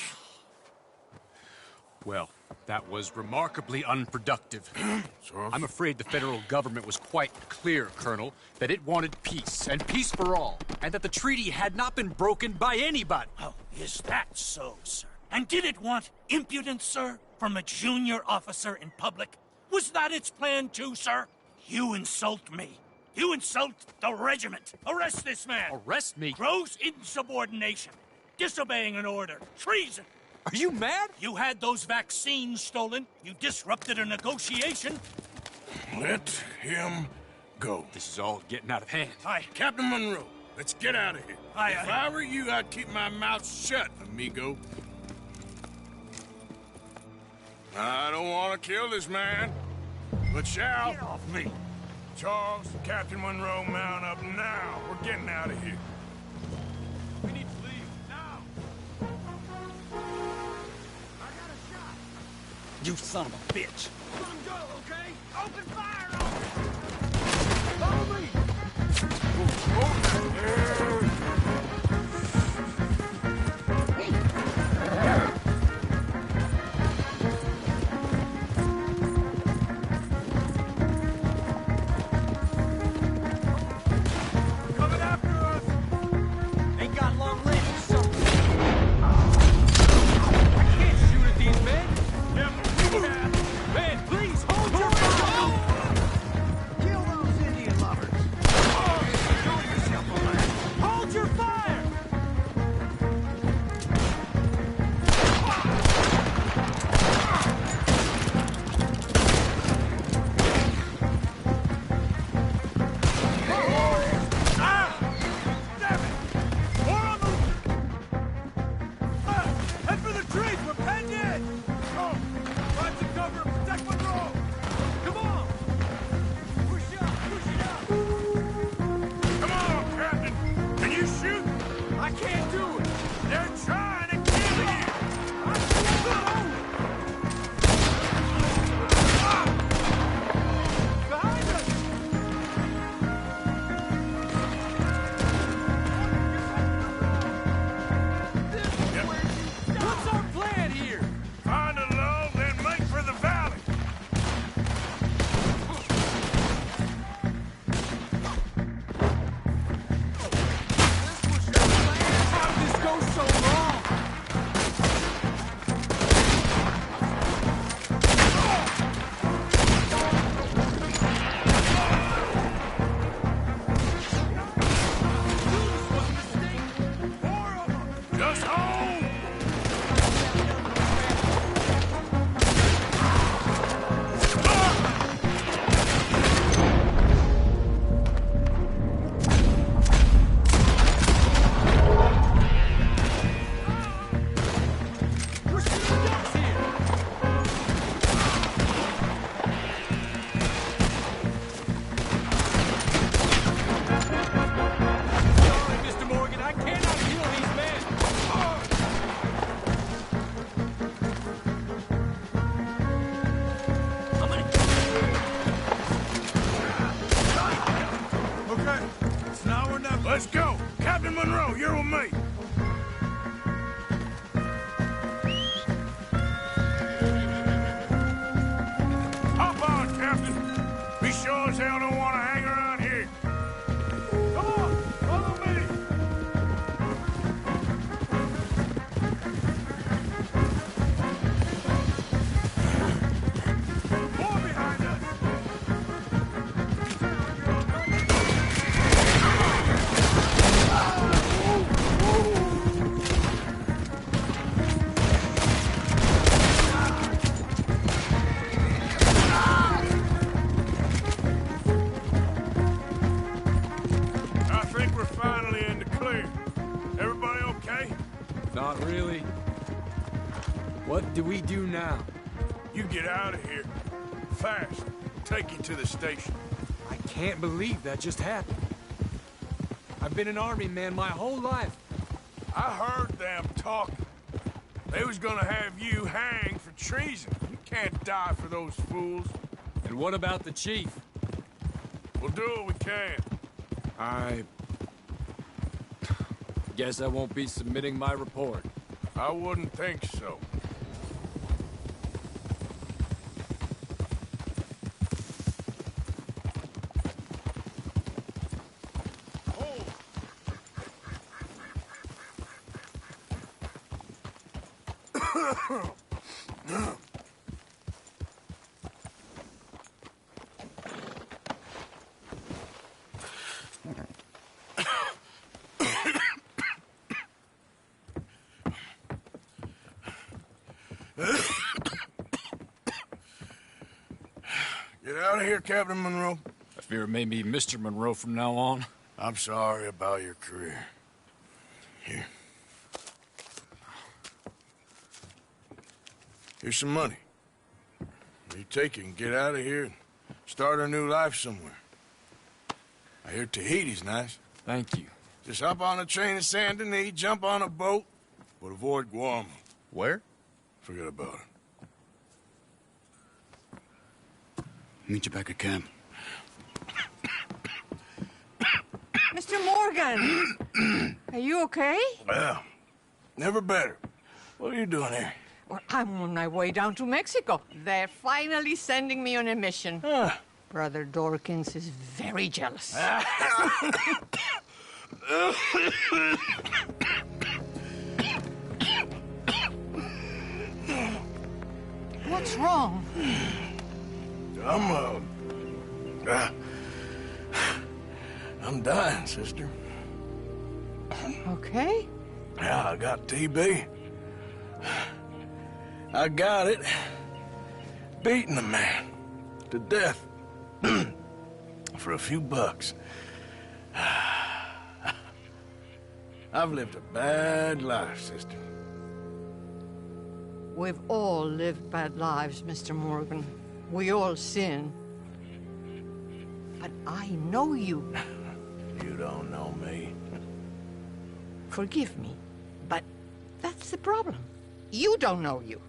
Well, that was remarkably unproductive. I'm afraid the federal government was quite clear, Colonel, that it wanted peace, and peace for all, and that the treaty had not been broken by anybody. Oh, is that so, sir? And did it want impudence, sir, from a junior officer in public? Was that its plan too, sir? You insult me. You insult the regiment. Arrest this man. Arrest me? Gross insubordination. Disobeying an order. Treason. Are you mad? You had those vaccines stolen. You disrupted a negotiation. Let him go. This is all getting out of hand. Aye. Captain Monroe, let's get out of here. Aye, if aye. I were you, I'd keep my mouth shut, amigo. I don't want to kill this man, but shall. Get off me! Charles, Captain Monroe, mount up now. We're getting out of here. We need to leave, now! You son of a bitch! Let him go, okay? Open fire on me! Follow me! Coming after us! Ain't got long legs, so... I can't shoot at these men! Man, please, hold your fire! Kill those Indian lovers! Show yourself a man! Hold your fire! Head for the trees! We're penned in! Go! Find some cover and protect Monroe! Come on! Push up! Push it up! Come on, Captain! Can you shoot? I can't do it! They're trying to kill you! Behind us! What's our plan here? Find a lull, then make for the valley. How did this go so wrong? Just hold! We're shooting ducks here! Sorry, Mr. Morgan, I cannot kill these men! Okay, it's now or never. Let's go! Captain Monroe, you're with me. Hop on, Captain. We sure as hell don't want to hang around here. Come on, follow me. More behind us. I think we're finally in the clear. Everybody okay? Not really. What do we do now? You get out of here. Fast. Take you to the station. I can't believe that just happened. I've been an army man my whole life. I heard them talking. They was gonna have you hanged for treason. You can't die for those fools. And what about the chief? We'll do what we can. I guess I won't be submitting my report. I wouldn't think so. Get out of here, Captain Monroe. I fear it may be Mr. Monroe from now on. I'm sorry about your career. Here. Here's some money. take you and get out of here and start a new life somewhere. I hear Tahiti's nice. Thank you. Just hop on a train to Saint Denis, jump on a boat, but avoid Guam. Where? Forget about it. Meet you back at camp. Mr. Morgan! Are you okay? Well, never better. What are you doing here? Well, I'm on my way down to Mexico. They're finally sending me on a mission. Brother Dorkins is very jealous. What's wrong? I'm dying, sister. Okay. Yeah, I got TB. I got it. Beating a man to death for a few bucks. I've lived a bad life, sister. We've all lived bad lives, Mr. Morgan. We all sin. But I know you. You don't know me. Forgive me, but that's the problem. You don't know you.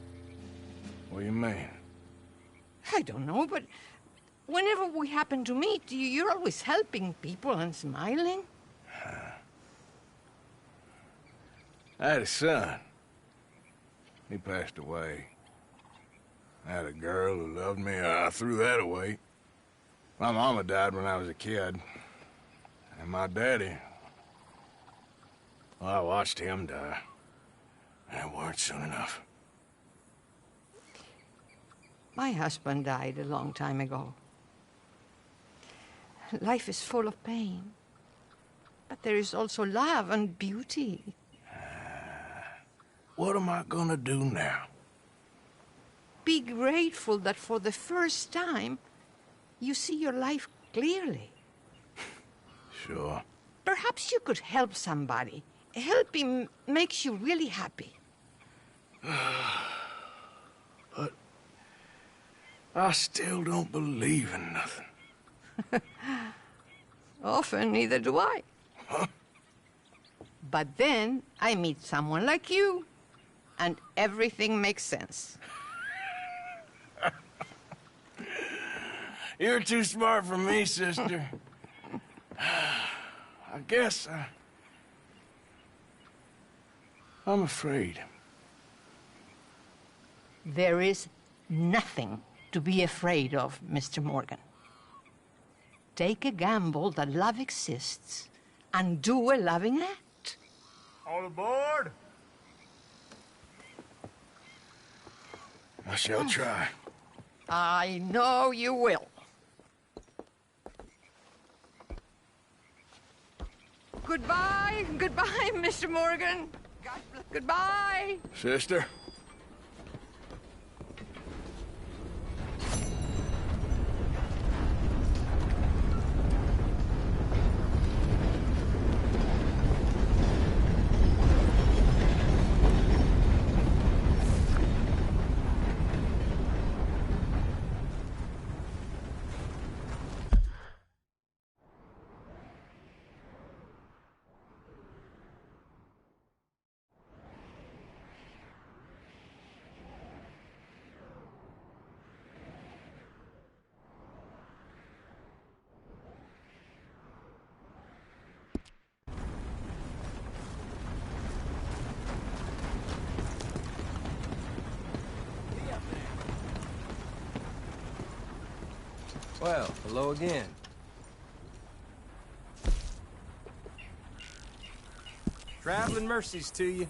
What do you mean? I don't know, but whenever we happen to meet, you're always helping people and smiling. I had a son. He passed away. I had a girl who loved me. I threw that away. My mama died when I was a kid. And my daddy, well, I watched him die. And it weren't soon enough. My husband died a long time ago. Life is full of pain. But there is also love and beauty. What am I gonna do now? Be grateful that for the first time, you see your life clearly. Sure. Perhaps you could help somebody. Helping makes you really happy. But I still don't believe in nothing. Often, neither do I. But then I meet someone like you, and everything makes sense. You're too smart for me, sister. I guess I'm afraid. There is nothing to be afraid of, Mr. Morgan. Take a gamble that love exists and do a loving act. All aboard! I shall try. I know you will. Goodbye, goodbye, Mr. Morgan. God bless. Goodbye. Sister? Well, hello again. Traveling mercies to you.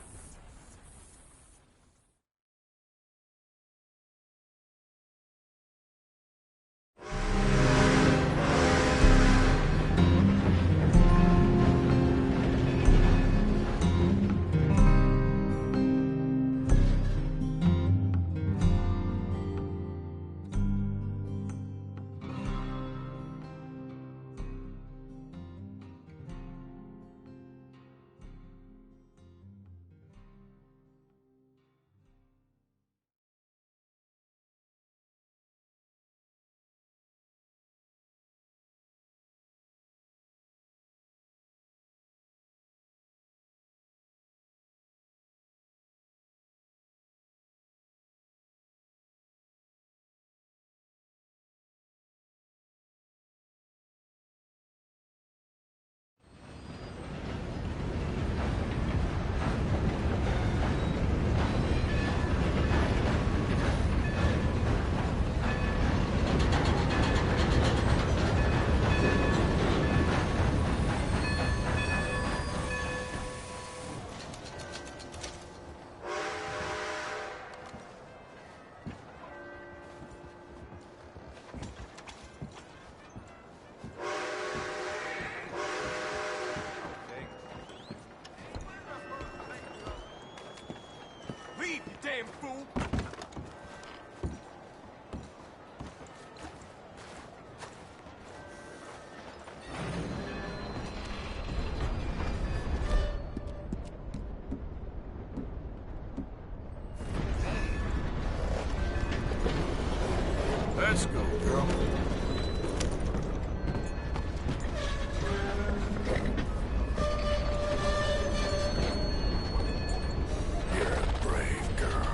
breathe, you damn fool! Let's go, girl. You're a brave girl.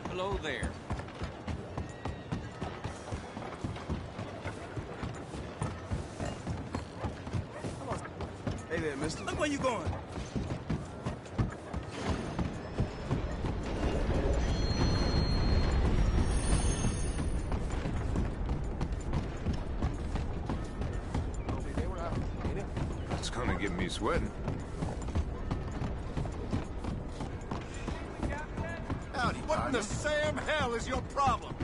Hello there. Hey there, mister. Look where you going. It's gonna get me sweating. Howdy, what in the Sam hell is your problem?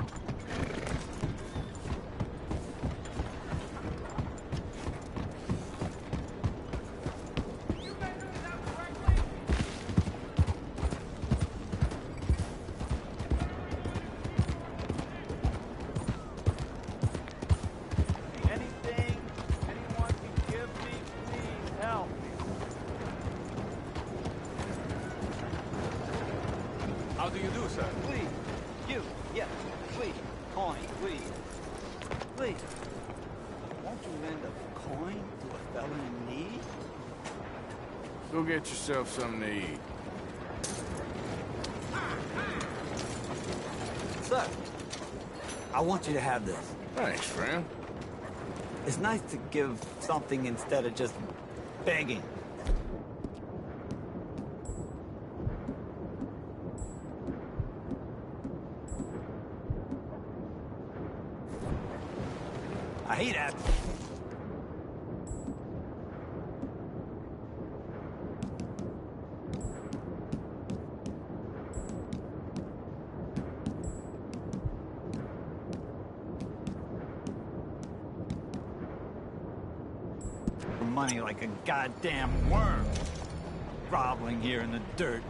Anything anyone can give me, please help. How do you do, sir? Please. You. Yes. Please. Coin. Please. Please. Won't you lend a coin to a fellow in need? Go get yourself something to eat. Sir, I want you to have this. Thanks, friend. It's nice to give something instead of just begging. I hate that. For money like a goddamn worm, groveling here in the dirt.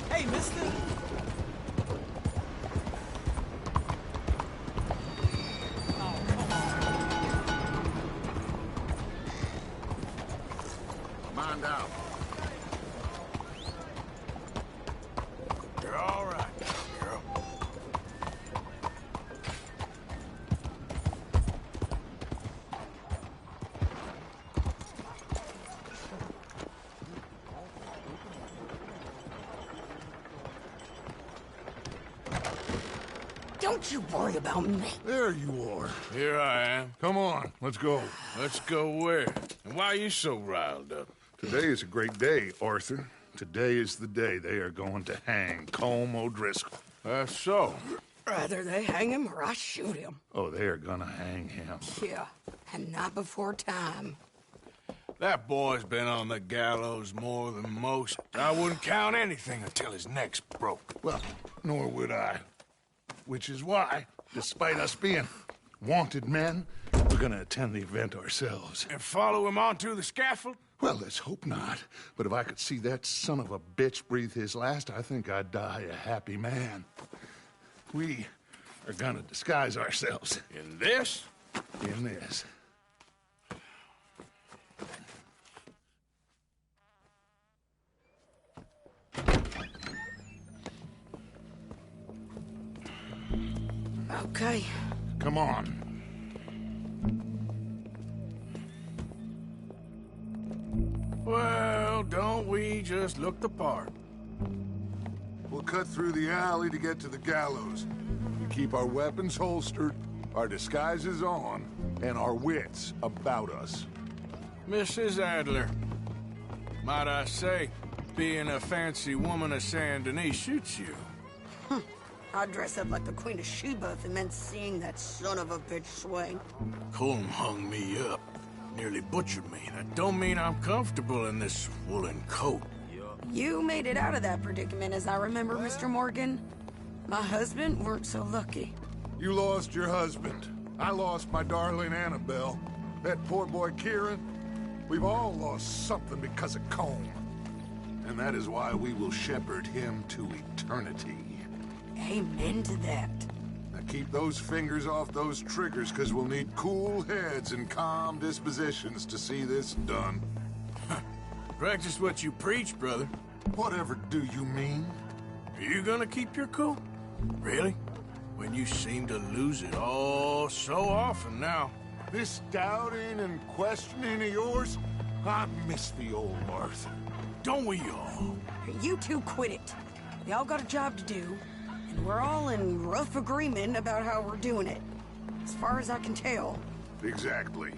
Hey, mister. Mind out. You're all right, girl. Don't you worry about me. There you are. Here I am. Come on, let's go. Let's go where? And why are you so riled up? Today is a great day, Arthur. Today is the day they are going to hang Colm O'Driscoll. That's so. Rather they hang him or I shoot him. Oh, they are gonna hang him. Yeah, and not before time. That boy's been on the gallows more than most. I wouldn't count anything until his neck's broke. Well, nor would I. Which is why, despite us being wanted men, we're gonna attend the event ourselves. And follow him onto the scaffold? Well, let's hope not. But if I could see that son of a bitch breathe his last, I think I'd die a happy man. We are gonna disguise ourselves. In this? In this. Okay. Come on. Well, don't we just look the part? We'll cut through the alley to get to the gallows. We keep our weapons holstered, our disguises on, and our wits about us. Mrs. Adler, might I say, being a fancy woman of Saint Denis shoots you. I'd dress up like the Queen of Sheba if it meant seeing that son of a bitch swing. Colm hung me up. Nearly butchered me. That don't mean I'm comfortable in this woolen coat. You made it out of that predicament, as I remember, Mr. Morgan. My husband weren't so lucky. You lost your husband. I lost my darling Annabelle. That poor boy Kieran. We've all lost something because of Colm. And that is why we will shepherd him to eternity. Amen to that. Now keep those fingers off those triggers, because we'll need cool heads and calm dispositions to see this done. Practice what you preach, brother. Whatever do you mean? Are you gonna keep your cool? Really? When you seem to lose it all so often now. This doubting and questioning of yours, I miss the old Arthur. Don't we all? You two quit it. We all got a job to do, and we're all in rough agreement about how we're doing it. As far as I can tell. Exactly.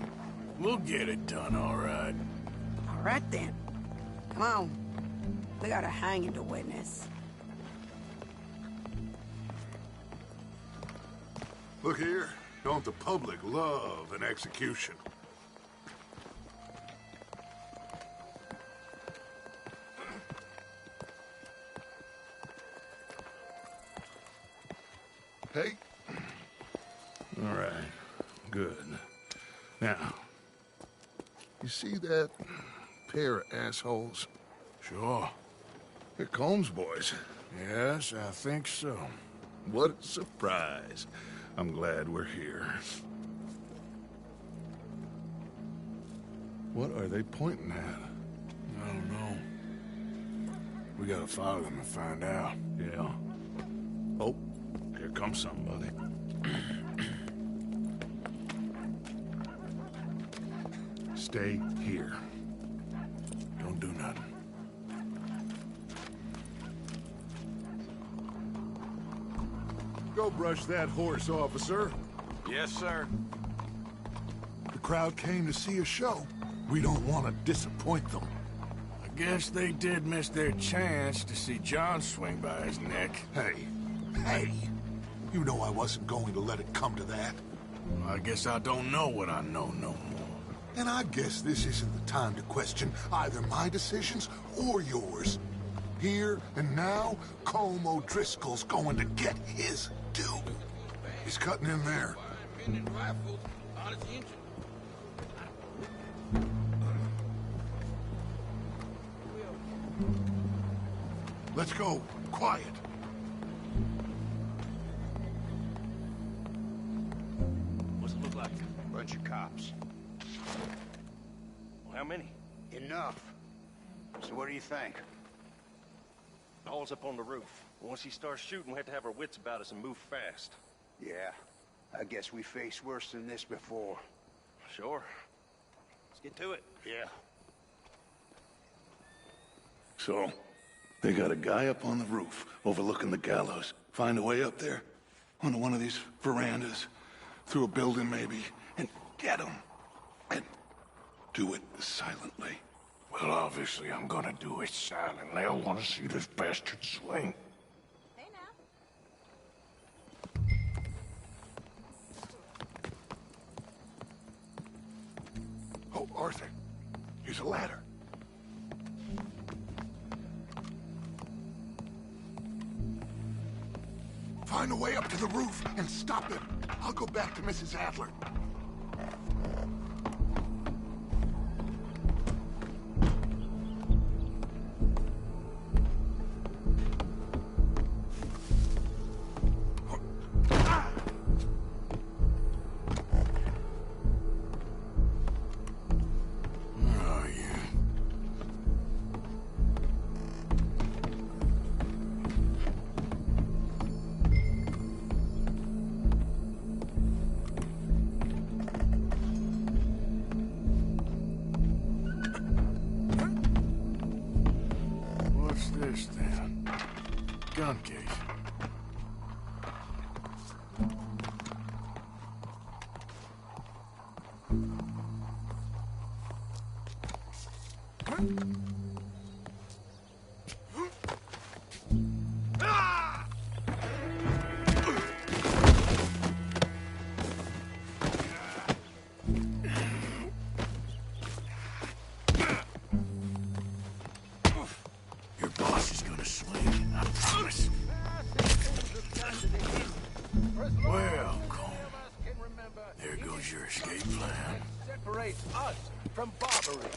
We'll get it done, all right. All right, then. Come on. We got a hanging to witness. Look here. Don't the public love an execution? Hey. All right. Good. Now, you see that pair of assholes? Sure. They're Colm's boys. Yes, I think so. What a surprise. I'm glad we're here. What are they pointing at? I don't know. We gotta follow them and find out. Yeah. Oh, here comes somebody. Stay here. Don't do nothing. Go brush that horse, officer. Yes, sir. The crowd came to see a show. We don't want to disappoint them. I guess they did miss their chance to see John swing by his neck. Hey, you know I wasn't going to let it come to that. Well, I guess I don't know what I know no more. And I guess this isn't the time to question either my decisions or yours. Here and now, Colm O'Driscoll's going to get his due. He's cutting in there. Let's go. Quiet. What's it look like? Bunch of cops. Well, how many? Enough. So what do you think? All's up on the roof. Once he starts shooting, we have to have our wits about us and move fast. Yeah. I guess we faced worse than this before. Sure. Let's get to it. Yeah. So, they got a guy up on the roof overlooking the gallows. Find a way up there, onto one of these verandas, through a building maybe, and get him. And do it silently. Well, obviously I'm gonna do it silently. I want to see this bastard swing. Oh, Arthur, here's a ladder. Find a way up to the roof and stop him. I'll go back to Mrs. Adler. gun case. Your boss is gonna swing, I promise. Well, Cole, there goes your escape plan. Separates us from Barbary.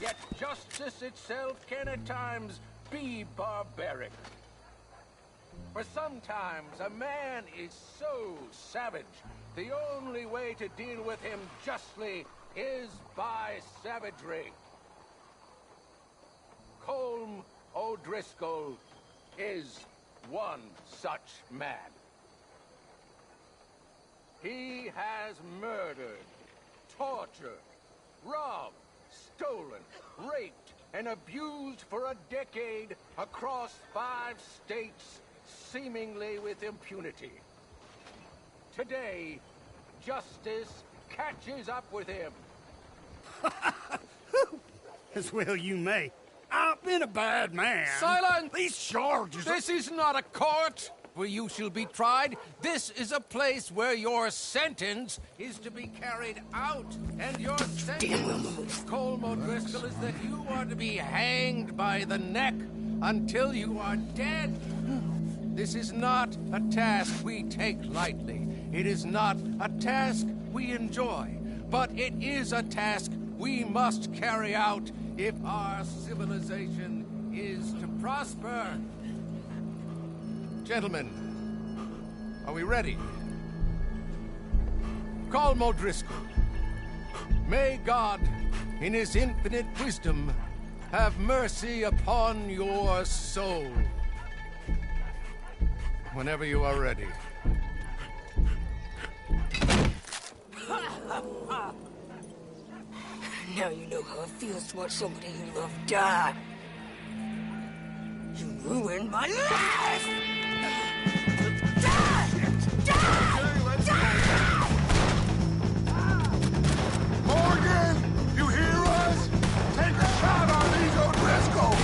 Yet justice itself can at times be barbaric. For sometimes a man is so savage, the only way to deal with him justly is by savagery. Colm O'Driscoll is one such man. He has murdered, tortured, robbed, stolen, raped, and abused for a decade across 5 states, seemingly with impunity. Today, justice catches up with him. As well you may. I've been a bad man. Silence! These charges... This is not a court where you shall be tried. This is a place where your sentence is to be carried out. And your sentence, Colm O'Driscoll, is that you are to be hanged by the neck until you are dead. This is not a task we take lightly. It is not a task we enjoy. But it is a task we must carry out if our civilization is to prosper. Gentlemen, are we ready? Colm O'Driscoll, may God, in his infinite wisdom, have mercy upon your soul. Whenever you are ready. Now you know how it feels to watch somebody you love die. You ruined my life! Morgan, you hear us? Take a shot on these O'Driscoll.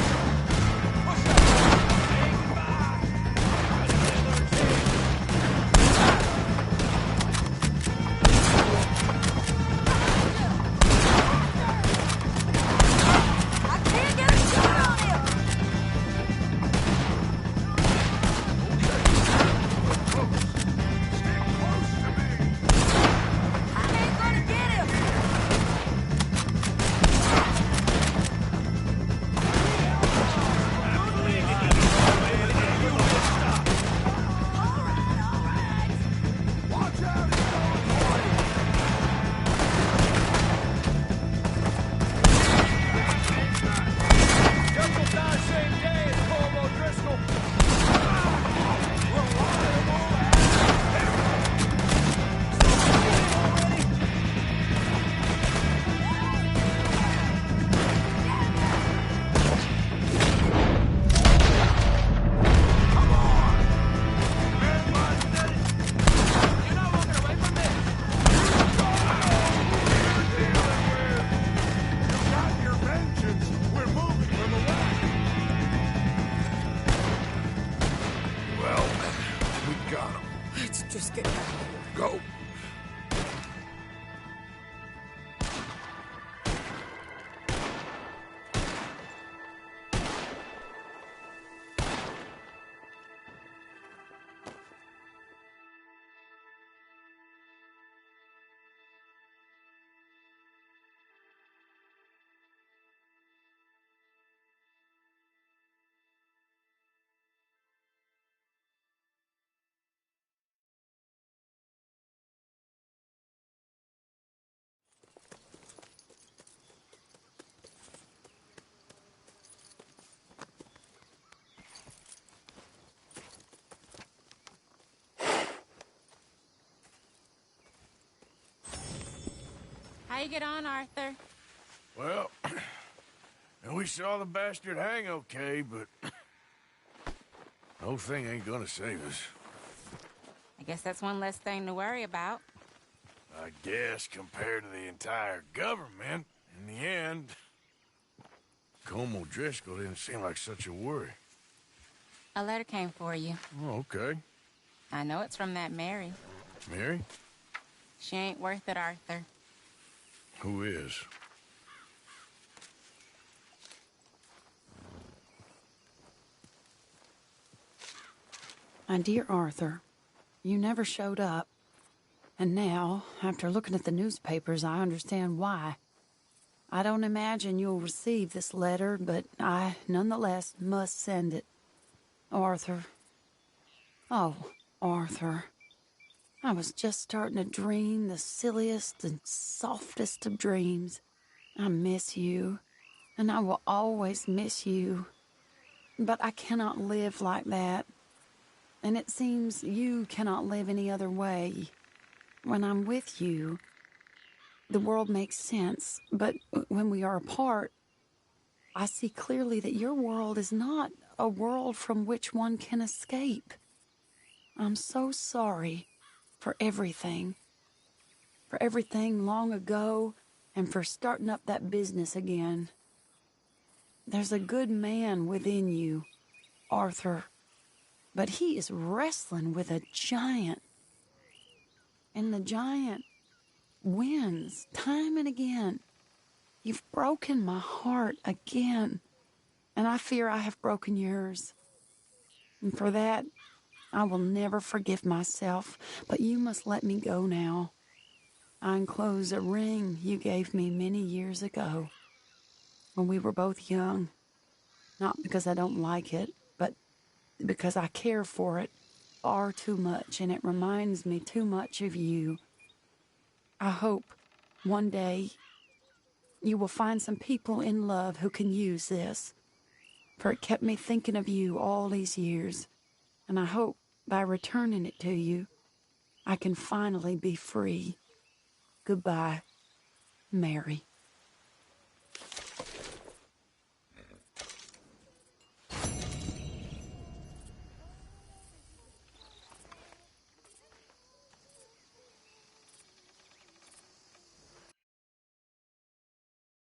Just get out of here. Go. How you get on, Arthur? Well, and we saw the bastard hang okay, but No thing ain't gonna save us. I guess that's one less thing to worry about. I guess compared to the entire government, in the end, Colm O'Driscoll didn't seem like such a worry. A letter came for you. Oh, okay. I know it's from that Mary. Mary? She ain't worth it, Arthur. Who is? My dear Arthur, you never showed up. And now, after looking at the newspapers, I understand why. I don't imagine you'll receive this letter, but I, nonetheless, must send it. Arthur. Oh, Arthur. I was just starting to dream the silliest and softest of dreams. I miss you, and I will always miss you. But I cannot live like that. And it seems you cannot live any other way. When I'm with you, the world makes sense. But when we are apart, I see clearly that your world is not a world from which one can escape. I'm so sorry for everything. For everything long ago, and for starting up that business again. There's a good man within you, Arthur. But he is wrestling with a giant. And the giant wins time and again. You've broken my heart again. And I fear I have broken yours. And for that, I will never forgive myself. But you must let me go now. I enclose a ring you gave me many years ago, when we were both young. Not because I don't like it, but because I care for it far too much, and it reminds me too much of you. I hope one day you will find some people in love who can use this, for it kept me thinking of you all these years, and I hope by returning it to you, I can finally be free. Goodbye, Mary.